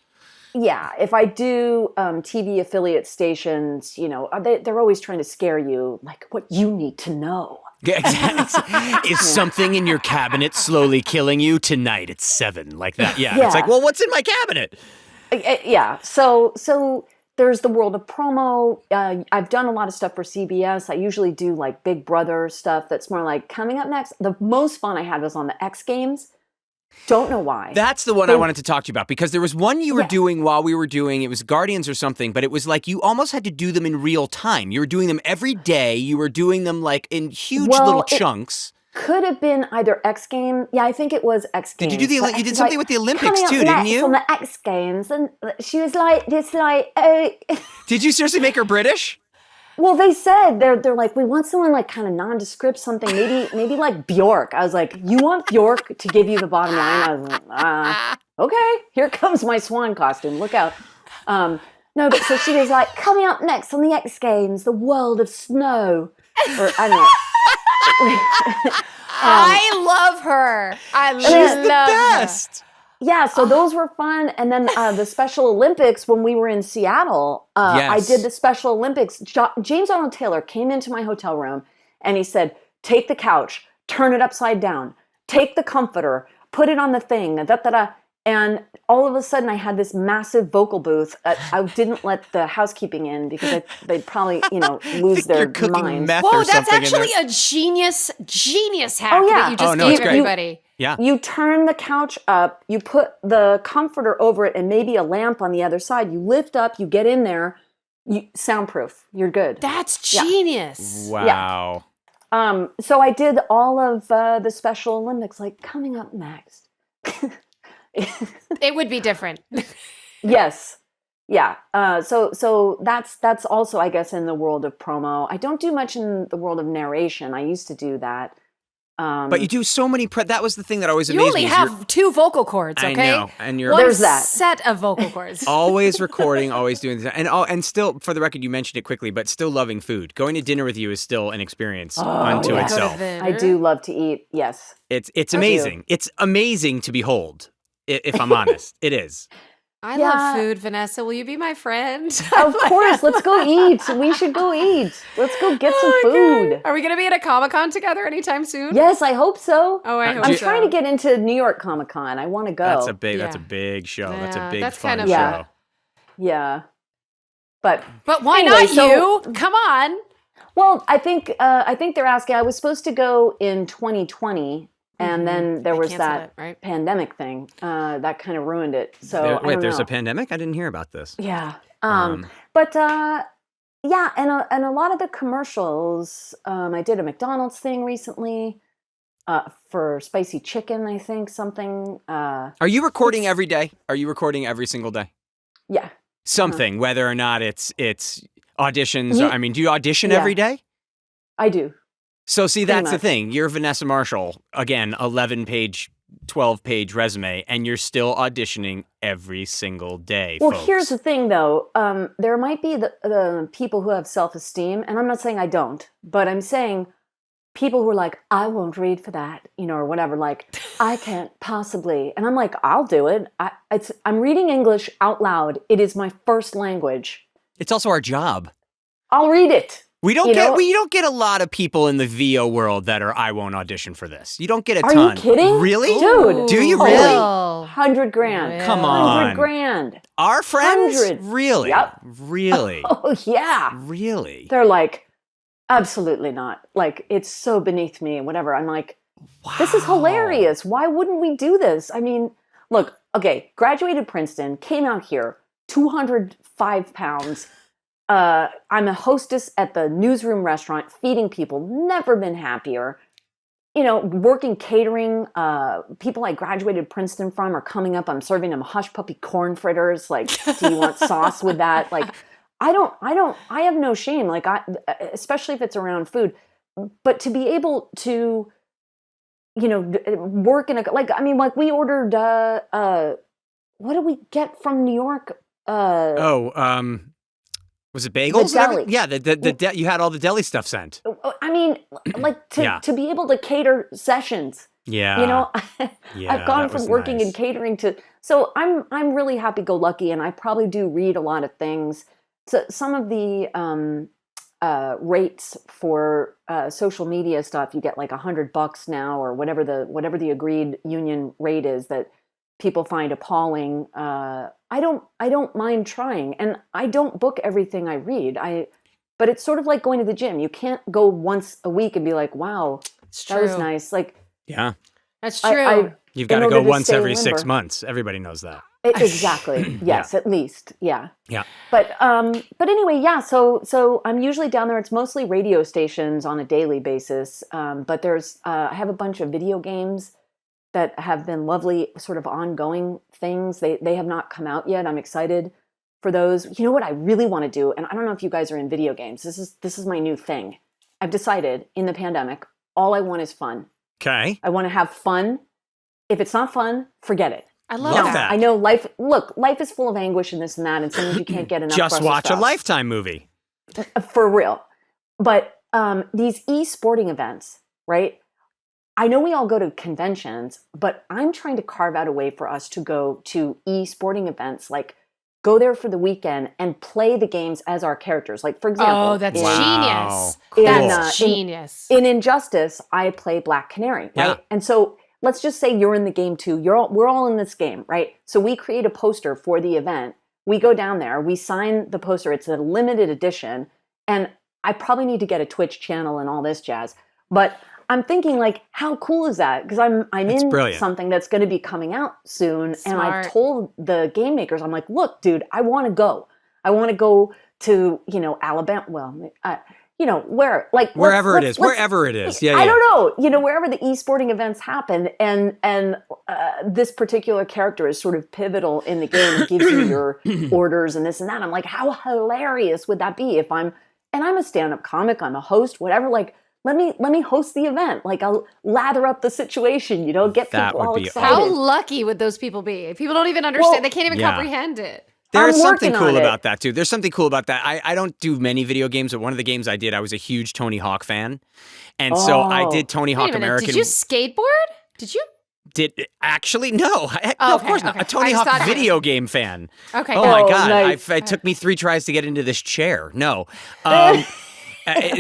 yeah, if I do TV affiliate stations, you know, they're always trying to scare you, like what you need to know. Yeah, exactly. Is something in your cabinet slowly killing you tonight at 7? Like that. Yeah. It's Yeah. like, well, what's in my cabinet? Yeah. So there's the world of promo. I've done a lot of stuff for CBS. I usually do like Big Brother stuff that's more like coming up next. The most fun I had was on the X Games. Don't know why. That's the one I wanted to talk to you about because there was one you were Yeah. doing while we were doing, it was Guardians or something, but it was like you almost had to do them in real time. You were doing them every day. You were doing them like in huge Well, little it- chunks. Could have been either X Game. Yeah, I think it was X Games. Did you do but you did it's something like, with the Olympics coming up too, didn't next you? On the X Games, and she was like, "This like, oh." Did you seriously make her British? Well, they said they're like, we want someone like kind of nondescript, something maybe like Bjork. I was like, you want Bjork to give you the bottom line? I was like, okay, here comes my swan costume. Look out. No, but so she was like, coming up next on the X Games, the world of snow, or I don't know. I love her. I She's love the her. best. Yeah, so those were fun. And then the Special Olympics, when we were in Seattle, I Yes. did the Special Olympics. James Arnold Taylor came into my hotel room and he said, take the couch, turn it upside down, take the comforter, put it on the thing, da-da-da. And all of a sudden I had this massive vocal booth. I didn't let the housekeeping in because they'd probably, lose their You're cooking minds. meth Whoa, or that's something in there. actually a genius hack Oh, yeah. that you just Oh, no, it's gave great. everybody. Yeah. You turn the couch up, you put the comforter over it and maybe a lamp on the other side. You lift up, you get in there, soundproof. You're good. That's Yeah. genius. Wow. So I did all of the Special Olympics, like coming up next. It would be different. Yes. Yeah. So that's also, I guess, in the world of promo. I don't do much in the world of narration. I used to do that. But you do so many that was the thing that always You amazed me. only have 2 vocal cords, okay? I know, and you're One There's that. set of vocal cords. always recording, always doing this, and still, for the record, you mentioned it quickly, but still loving food. Going to dinner with you is still an experience unto yeah. itself. I do love to eat. Yes. It's amazing. It's amazing to behold. If I'm honest, it is. I love food, Vanessa. Will you be my friend? Of course. Let's go eat. We should go eat. Let's go get some food. Are we going to be at a Comic-Con together anytime soon? Yes, I hope so. Oh, I hope I'm so. trying to get into New York Comic Con. I want to go. That's a big show. That's a big fun kind of show. Yeah. But why anyway, not you? Come on. Well, I think they're asking. I was supposed to go in 2020, and then there was that pandemic thing that kind of ruined it. So there's a pandemic? I didn't hear about this. Yeah. But yeah, and a lot of the commercials. I did a McDonald's thing recently for spicy chicken. I think something. Are you recording every day? Are you recording every single day? Yeah. Something, whether or not it's auditions. Do you audition every day? I do. So see, that's the thing. You're Vanessa Marshall, again, 11-page, 12-page resume, and you're still auditioning every single day. Well, folks. Here's the thing, though. There might be the people who have self-esteem, and I'm not saying I don't, but I'm saying people who are like, I won't read for that, or whatever. Like, I can't possibly, and I'm like, I'll do it. I'm reading English out loud. It is my first language. It's also our job. I'll read it. We don't get a lot of people in the VO world that are I won't audition for this. You don't get a ton. Are you kidding? Really? Dude. Do you really? $100,000. Come on. $100,000. Our friends? 100. Really? Yep. Really? Oh, yeah. Really? They're like, absolutely not. Like, it's so beneath me and whatever. I'm like, This is hilarious. Why wouldn't we do this? I mean, look, okay, graduated Princeton, came out here, 205 pounds. I'm a hostess at the newsroom restaurant, feeding people, never been happier. Working catering, people I graduated Princeton from are coming up. I'm serving them hush puppy corn fritters. Like, do you want sauce with that? Like, I have no shame. Like, especially if it's around food, but to be able to, work in we ordered, what did we get from New York? Was it bagels? The deli. Yeah, you had all the deli stuff sent. I mean, to be able to cater sessions. Yeah. I've gone from working in catering to, so I'm really happy-go-lucky, and I probably do read a lot of things. So some of the rates for social media stuff, you get like $100 now, or whatever the agreed union rate is that people find appalling. I don't mind trying, and I don't book everything I read. But it's sort of like going to the gym. You can't go once a week and be like, "Wow, that was nice." Like, yeah, that's true. You've got to go once every 6 months. Everybody knows that. Exactly. Yes, at least. Yeah. Yeah. But anyway, yeah. So I'm usually down there. It's mostly radio stations on a daily basis. But I have a bunch of video games that have been lovely, sort of ongoing things. They have not come out yet. I'm excited for those. You know what I really want to do, and I don't know if you guys are in video games. This is my new thing. I've decided in the pandemic, all I want is fun. Okay. I want to have fun. If it's not fun, forget it. I love that. I know life is full of anguish and this and that, and sometimes you can't get enough. Just watch stuff. a Lifetime movie. For real. But these e-sporting events, right? I know we all go to conventions, but I'm trying to carve out a way for us to go to e-sporting events, like go there for the weekend and play the games as our characters. Like, for example, oh, that's genius. Cool. That's genius. In Injustice, I play Black Canary, right? Yeah. And so let's just say you're in the game too. We're all in this game, right? So we create a poster for the event. We go down there, we sign the poster. It's a limited edition, and I probably need to get a Twitch channel and all this jazz. But I'm thinking, like, how cool is that? Because I'm in brilliant. Something that's going to be coming out soon, Smart. and I've told the game makers, I'm like, look, dude, I want to go. I want to go to Alabama. Well, wherever it is. Yeah. I don't know. Wherever the e-sporting events happen, and this particular character is sort of pivotal in the game. It gives you your orders and this and that. I'm like, how hilarious would that be if I'm a stand-up comic, I'm a host, whatever. Like, let me host the event. Like, I'll lather up the situation, get That people would all be excited. How lucky would those people be? People don't even understand. Well, They can't even yeah. comprehend it. There's I'm something working cool on it. about that, too. There's something cool about that. I don't do many video games, but one of the games I did, I was a huge Tony Hawk fan. And so I did Tony Wait Hawk a minute. American. Did you skateboard? Did you? Actually, no. No, Okay, of course not. okay. A Tony I just Hawk thought- video game fan. Okay. Oh, my Oh, God. nice. It took me 3 tries to get into this chair. No.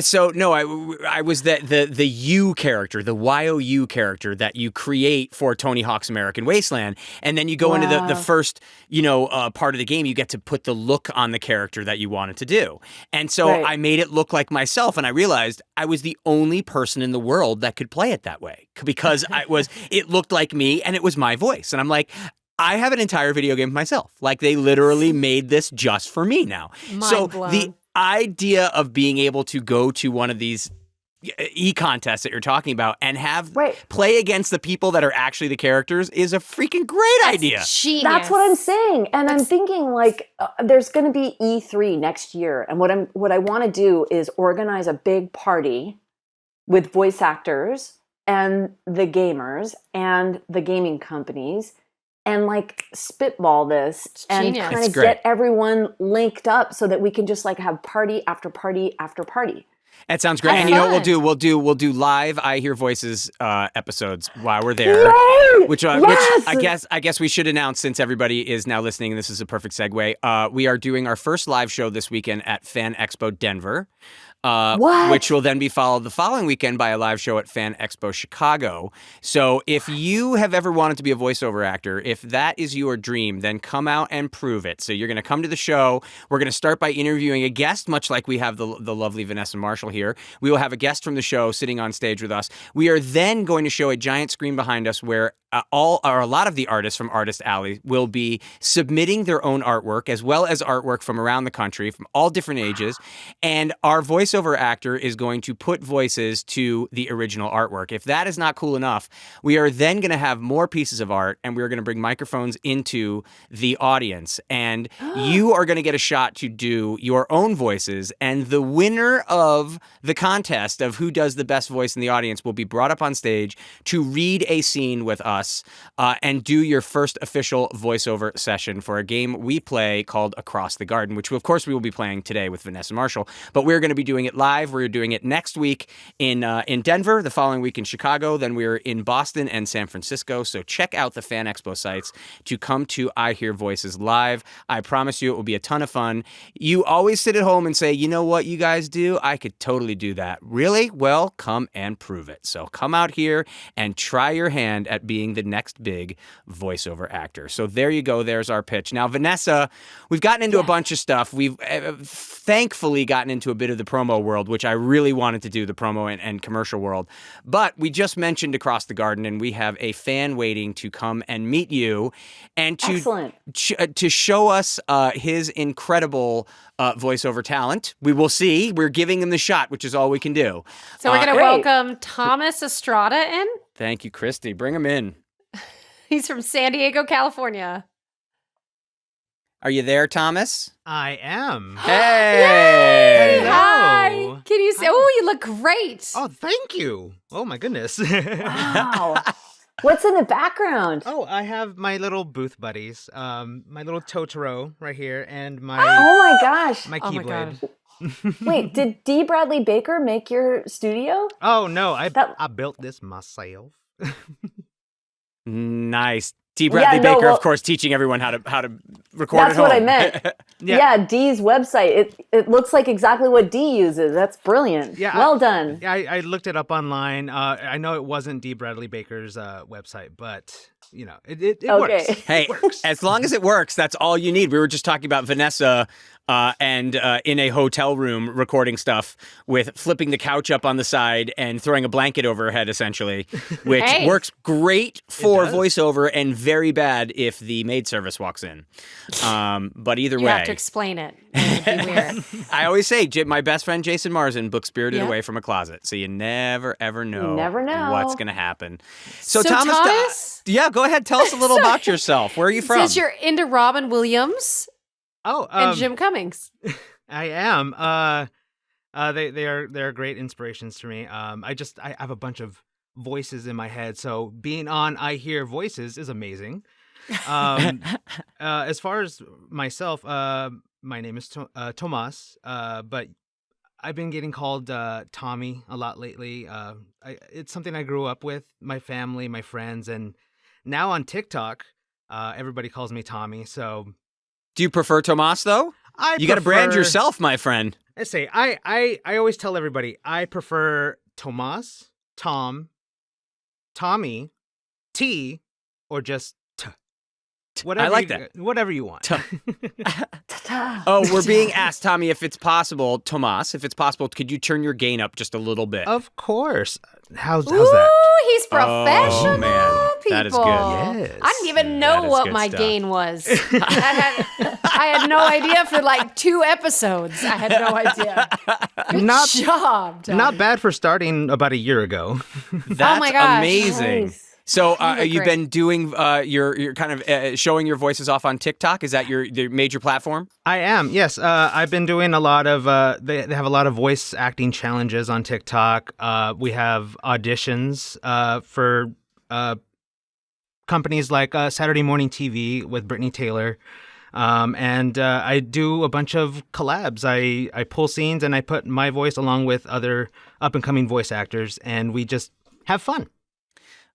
So no, I was the U character, the YOU character that you create for Tony Hawk's American Wasteland, and then you go into the first part of the game. You get to put the look on the character that you wanted to do, and so Right. I made it look like myself, and I realized I was the only person in the world that could play it that way because it looked like me and it was my voice, and I'm like, I have an entire video game myself. Like, they literally made this just for me now. So blown. the idea of being able to go to one of these e-contests that you're talking about and have play against the people that are actually the characters is a freaking great idea. Genius. That's what I'm saying. And I'm thinking, like, there's going to be E3 next year. And what I want to do is organize a big party with voice actors and the gamers and the gaming companies, and like spitball this and genius. kind It's of great. get everyone linked up so that we can just like have party after party after party. That sounds great. Have And you know what fun. we'll do? We'll do live I Hear Voices episodes while we're there. Yay! Which Yes! I guess we should announce, since everybody is now listening, and this is a perfect segue. We are doing our first live show this weekend at Fan Expo Denver. What? Which will then be followed the following weekend by a live show at Fan Expo Chicago. So if you have ever wanted to be a voiceover actor, if that is your dream, then come out and prove it. So you're going to come to the show. We're going to start by interviewing a guest, much like we have the lovely Vanessa Marshall here. We will have a guest from the show sitting on stage with us. We are then going to show a giant screen behind us where a lot of the artists from Artist Alley will be submitting their own artwork, as well as artwork from around the country, from all different ages. And our voiceover actor is going to put voices to the original artwork. If that is not cool enough, we are then going to have more pieces of art, and we're going to bring microphones into the audience. And you are going to get a shot to do your own voices. And the winner of the contest of who does the best voice in the audience will be brought up on stage to read a scene with us. And do your first official voiceover session for a game we play called Across the Garden, which of course we will be playing today with Vanessa Marshall. But we're going to be doing it live. We're doing it next week in Denver, the following week in Chicago. Then we're in Boston and San Francisco. So check out the Fan Expo sites to come to I Hear Voices live. I promise you it will be a ton of fun. You always sit at home and say, you know what you guys do? I could totally do that. Really? Well, come and prove it. So come out here and try your hand at being the next big voiceover actor. So there you go. There's our pitch. Now, Vanessa, we've gotten into a bunch of stuff. We've thankfully gotten into a bit of the promo world, which I really wanted to do, the promo and commercial world. But we just mentioned Across the Garden, and we have a fan waiting to come and meet you and to show us his incredible voiceover talent. We will see. We're giving him the shot, which is all we can do. So we're going to Great. welcome Thomas Estrada in. Thank you, Christy. Bring him in. He's from San Diego, California. Are you there, Thomas? I am. Hey! Hello. Hi. Can you say? Hi. Oh, you look great. Oh, thank you. Oh my goodness. Wow. What's in the background? Oh, I have my little booth buddies. My little Totoro right here, and my Oh my gosh. my Oh my Keyblade. Wait, did D. Bradley Baker make your studio? Oh no, I That- built this myself. Nice. T. Bradley Yeah, no, Baker, well- of course, teaching everyone how to record That's at home. what I meant. Yeah. D's website. It looks like exactly what D uses. That's brilliant. Yeah, Well done. Yeah, I looked it up online. I know it wasn't D. Bradley Baker's website, but you know, it Okay. works. Hey, It works. as long as it works, that's all you need. We were just talking about Vanessa and in a hotel room recording stuff with flipping the couch up on the side and throwing a blanket over her head, essentially, which Hey. works great for does. voiceover and very bad if the maid service walks in. But either You way, have to explain it. It'd be weird. I always say my best friend Jason Marsden booked Spirited Yeah. Away from a Closet, so you never ever know, You never know. what's going to happen. So, So Thomas, yeah, go ahead, tell us a little about yourself. Where are you from? Since you're into Robin Williams Oh, and Jim Cummings. I am. They're great inspirations to me. I have a bunch of voices in my head, so being on I Hear Voices is amazing. As far as myself, my name is Tomas, but I've been getting called Tommy a lot lately. It's something I grew up with, my family, my friends, and now on TikTok, everybody calls me Tommy. So Do you prefer Tomas though? You got to brand yourself, my friend. I always tell everybody I prefer Tomas, Tom, Tommy, T, or just T. Whatever I like that. Whatever you want. Oh, we're being asked, Tommy, if it's possible, Tomas, if it's possible, could you turn your gain up just a little bit? Of course. How's Ooh, that? he's professional. Oh, man. People. That is good. Yes. I didn't even know That is what good my stuff. gain was. I had no idea for like 2 episodes. I had no idea. Good job, Tom. Not bad for starting about a year ago. That's my gosh. amazing. Nice. So look you've great. been doing your kind of showing your voices off on TikTok. Is that your major platform? I am, yes. I've been doing a lot of, they have a lot of voice acting challenges on TikTok. We have auditions for companies like Saturday Morning TV with Brittany Taylor. And I do a bunch of collabs. I pull scenes and I put my voice along with other up-and-coming voice actors, and we just have fun.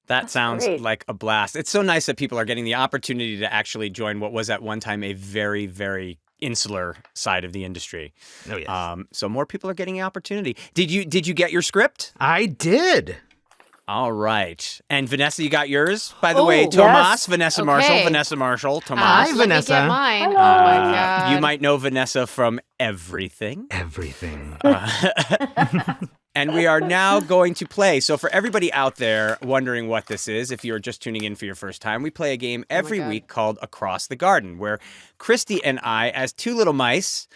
That sounds great. like a blast. It's so nice that people are getting the opportunity to actually join what was at one time a very, very insular side of the industry. Oh, yes. So more people are getting the opportunity. Did you get your script? I did. All right. And Vanessa, you got yours? By the way, Oh, Tomas, yes. Vanessa Okay. Marshall, Vanessa Marshall, Tomas. Hi, Let me Vanessa. get mine. Hello. Oh my god. You might know Vanessa from everything. Everything. And we are now going to play. So for everybody out there wondering what this is, if you're just tuning in for your first time, we play a game every God. week called Across the Garden, where Christy and I, as 2 little mice,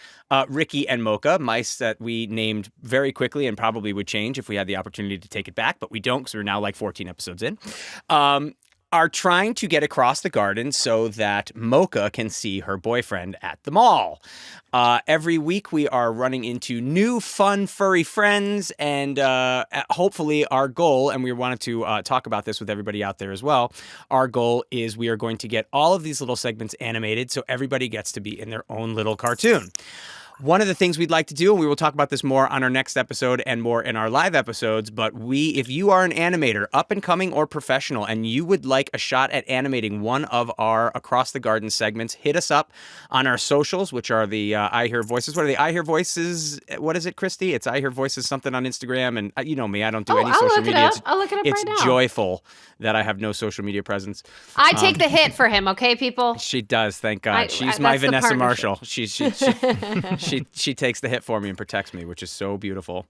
Ricky and Mocha, mice that we named very quickly and probably would change if we had the opportunity to take it back, but we don't because we're now like 14 episodes in, are trying to get across the garden so that Mocha can see her boyfriend at the mall. Every week we are running into new fun furry friends, and hopefully our goal, and we wanted to talk about this with everybody out there as well, our goal is we are going to get all of these little segments animated so everybody gets to be in their own little cartoon. One of the things we'd like to do, and we will talk about this more on our next episode and more in our live episodes, but if you are an animator, up and coming or professional, and you would like a shot at animating one of our Across the Garden segments, hit us up on our socials, which are the I Hear Voices. What are the I Hear Voices? What is it, Christy? It's I Hear Voices something on Instagram, and you know me, I don't do any I'll social look it media. up. I'll look it up It's right now. joyful that I have no social media presence. I take the hit for him, okay, people? She does, thank God. She's my that's the Vanessa partnership. Marshall. She takes the hit for me and protects me, which is so beautiful.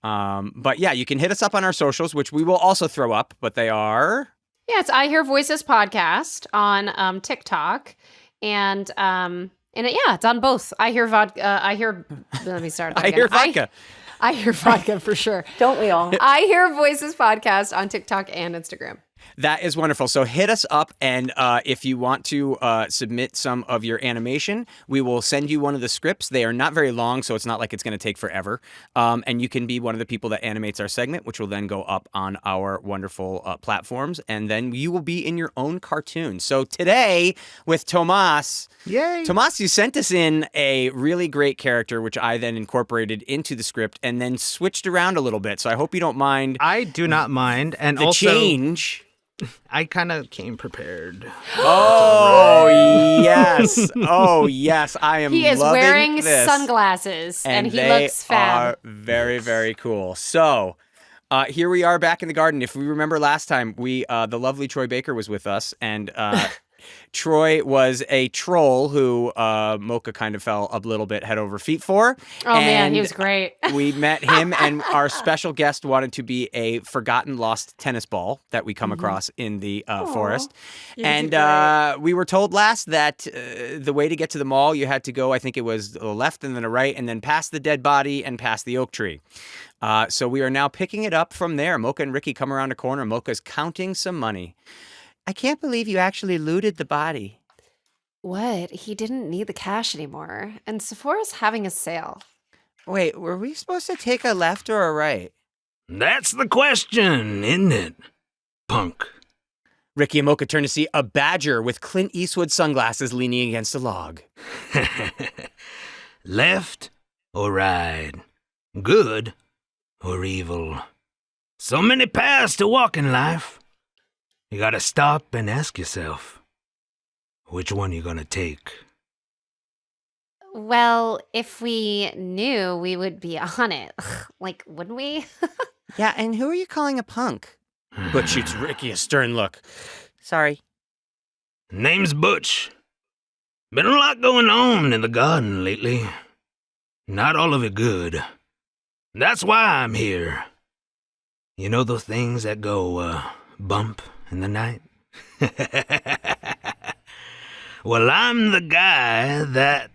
But yeah, you can hit us up on our socials, which we will also throw up, but they are... Yeah, it's I Hear Voices podcast on TikTok, and it's on both. I hear vodka. Let me start. That I again. hear vodka. I hear vodka for sure. Don't we all? I Hear Voices podcast on TikTok and Instagram. That is wonderful. So hit us up, and if you want to submit some of your animation, we will send you one of the scripts. They are not very long, so it's not like it's going to take forever. And you can be one of the people that animates our segment, which will then go up on our wonderful platforms, and then you will be in your own cartoon. So today, with Tomas... Yay. Tomas, you sent us in a really great character, which I then incorporated into the script and then switched around a little bit. So I hope you don't mind I do not mind. And the also, change. I kind of came prepared. Oh, yes. Oh, yes. I am He is loving wearing this. sunglasses, and he they looks fab. are very, very cool. So here we are back in the garden. If we remember last time, the lovely Troy Baker was with us, and Troy was a troll who Mocha kind of fell a little bit head over feet for. Oh man, he And was great. we met him, and our special guest wanted to be a forgotten lost tennis ball that we come across in the forest. And we were told last that the way to get to the mall, you had to go, I think it was a left and then a right, and then past the dead body and past the oak tree. So we are now picking it up from there. Mocha and Ricky come around a corner. Mocha's counting some money. I can't believe you actually looted the body. What? He didn't need the cash anymore, and Sephora's having a sale. Wait, were we supposed to take a left or a right? That's the question, isn't it, punk? Ricky and Mocha turn to see a badger with Clint Eastwood sunglasses leaning against a log. Left or right? Good or evil? So many paths to walk in life. You gotta stop and ask yourself, which one you gonna take? Well, if we knew, we would be on it. Like, wouldn't we? Yeah, and who are you calling a punk? Butch shoots Ricky a stern look. Sorry. Name's Butch. Been a lot going on in the garden lately. Not all of it good. That's why I'm here. You know those things that go, bump in the night? Well, I'm the guy that...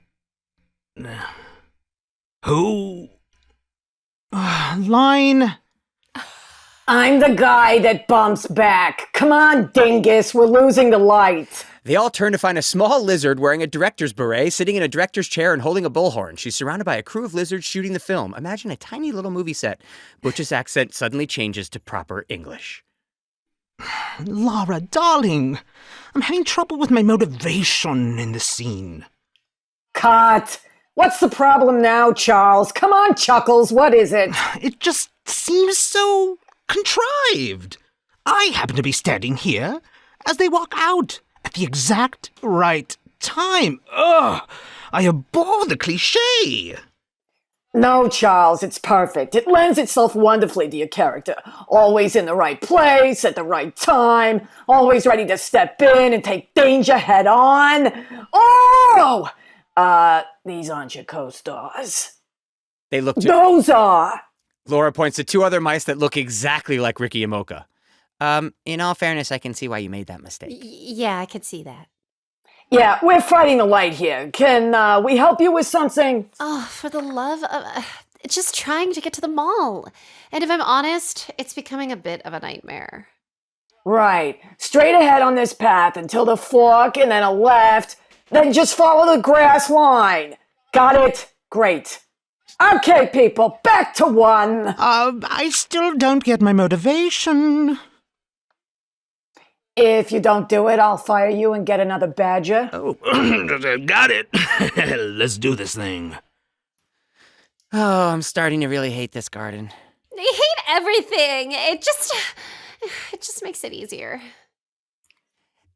Who? Line. I'm the guy that bumps back. Come on, dingus, we're losing the light. They all turn to find a small lizard wearing a director's beret, sitting in a director's chair and holding a bullhorn. She's surrounded by a crew of lizards shooting the film. Imagine a tiny little movie set. Butch's accent suddenly changes to proper English. Laura, darling, I'm having trouble with my motivation in the scene. Cut. What's the problem now, Charles? Come on, Chuckles, what is it? It just seems so contrived. I happen to be standing here as they walk out at the exact right time. Ugh, I abhor the cliche. No, Charles, it's perfect. It lends itself wonderfully to your character. Always in the right place, at the right time, always ready to step in and take danger head on. Oh! These aren't your co-stars. They look to... Those are! Laura points to two other mice that look exactly like Ricky and Mocha. In all fairness, I can see why you made that mistake. Yeah, I could see that. Yeah, we're fighting the light here. Can we help you with something? Oh, for the love of... just trying to get to the mall. And if I'm honest, it's becoming a bit of a nightmare. Right. Straight ahead on this path until the fork and then a left. Then just follow the grass line. Got it? Great. Okay, people, back to one. I still don't get my motivation. If you don't do it, I'll fire you and get another badger. Oh, got it. Let's do this thing. Oh, I'm starting to really hate this garden. I hate everything. It just makes it easier.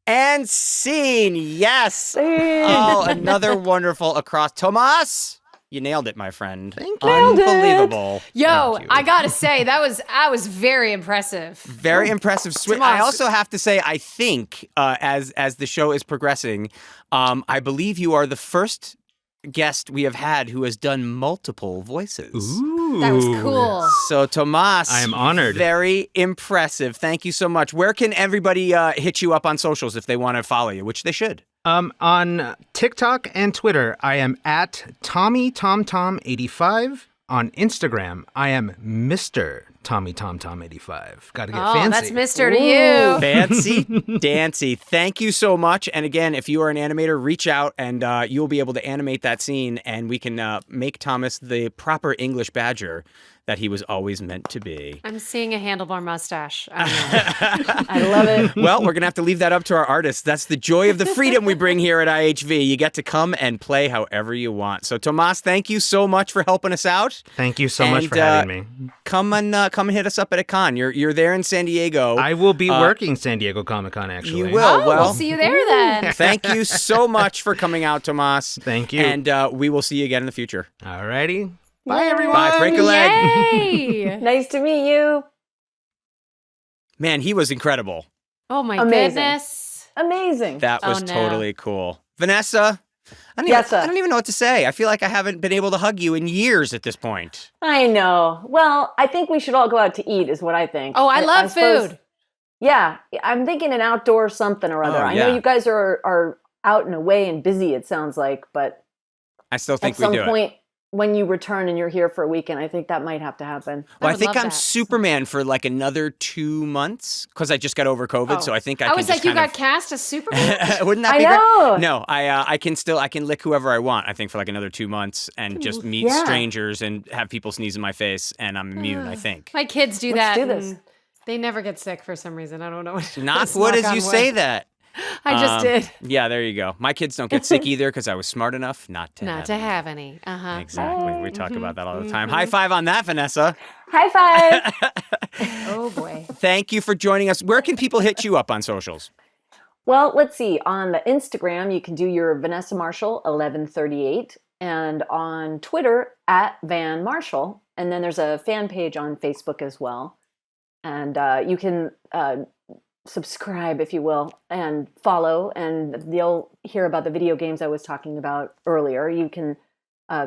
And scene, yes. Oh, another wonderful across. Tomas, you nailed it, my friend. Thank you. Unbelievable. Yo, Thank you. I gotta say, I was very impressive. Very impressive. I Tomas. also have to say, I think as the show is progressing, I believe you are the first guest we have had who has done multiple voices. Ooh. That was cool. So, Tomas, I am honored. Very impressive. Thank you so much. Where can everybody hit you up on socials if they want to follow you, which they should? On TikTok and Twitter, I am at TommyTomTom85. On Instagram, I am Mr. TommyTomTom85. Got to get fancy. Oh, that's Mr. to you. Fancy dancy. Thank you so much. And again, if you are an animator, reach out and you'll be able to animate that scene and we can make Thomas the proper English badger that he was always meant to be. I'm seeing a handlebar mustache. I don't know. I love it. Well, we're going to have to leave that up to our artists. That's the joy of the freedom we bring here at IHV. You get to come and play however you want. So, Tomas, thank you so much for helping us out. Thank you so much for having me. Come and hit us up at a con. You're there in San Diego. I will be working San Diego Comic-Con, actually. You will. Oh, well, we'll see you there then. Thank you so much for coming out, Tomas. Thank you. And we will see you again in the future. Alrighty. Bye, Yay. everyone. Bye. Break a leg. Yay! Nice to meet you. Man, he was incredible. Oh my Amazing. goodness. Amazing. That was Oh, no. totally cool. Vanessa, Yes, sir. I don't even know what to say. I feel like I haven't been able to hug you in years at this point. I know. Well, I think we should all go out to eat is what I think. Oh, I love suppose- food. Yeah, I'm thinking an outdoor something or other. Oh, I know yeah. you guys are out and away and busy, it sounds like, but I still at think we some do it. point, when you return and you're here for a weekend, I think that might have to happen. Well, I would think love I'm that. Superman for like another 2 months because I just got over COVID. Oh. So I think I I can was just like, you kind got cast as Superman? Wouldn't that I be know. great? No, I can lick whoever I want. I think for like another 2 months and just meet Yeah. strangers and have people sneeze in my face, and I'm immune. I think. My kids do Let's that. do this. and They never get sick for some reason. I don't know what it Knock is. wood Knock as on you wood. say that. I just did. Yeah, there you go. My kids don't get sick either because I was smart enough not to. Not to have any. Uh-huh. Exactly. We talk about that all the time. High five on that, Vanessa. High five. Oh, boy. Thank you for joining us. Where can people hit you up on socials? Well, let's see. On the Instagram, you can do your Vanessa Marshall 1138, and on Twitter at Van Marshall. And then there's a fan page on Facebook as well. And you can subscribe, if you will, and follow, and you'll hear about the video games I was talking about earlier. You can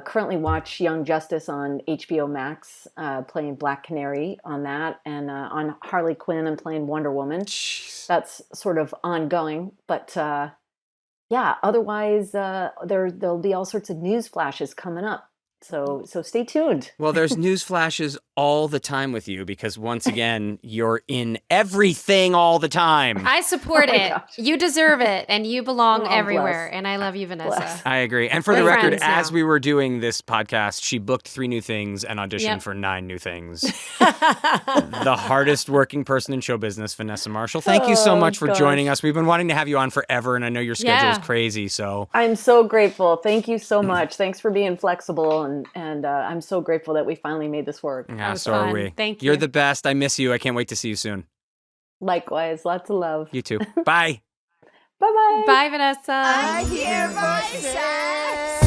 currently watch Young Justice on HBO Max, playing Black Canary on that, and on Harley Quinn, I'm playing Wonder Woman. That's sort of ongoing, but yeah. Otherwise, there'll be all sorts of news flashes coming up. So stay tuned. Well, there's news flashes all the time with you because once again, you're in everything all the time. I support Oh my it. gosh. You deserve it, and you belong Oh, everywhere. bless. And I love you, Vanessa. Bless. I agree. And for We're the record, friends as now. we were doing this podcast, she booked 3 new things and auditioned Yep. for 9 new things. The hardest working person in show business, Vanessa Marshall. Thank you so Oh, much for gosh. joining us. We've been wanting to have you on forever, and I know your schedule is Yeah. crazy. So I'm so grateful. Thank you so much. Thanks for being flexible, and I'm so grateful that we finally made this work. yeah, was so are fun. we. Thank You're you. the best. I miss you. I can't wait to see you soon. Likewise, lots of love. You too. Bye. Bye bye. Bye, Vanessa. I hear voices.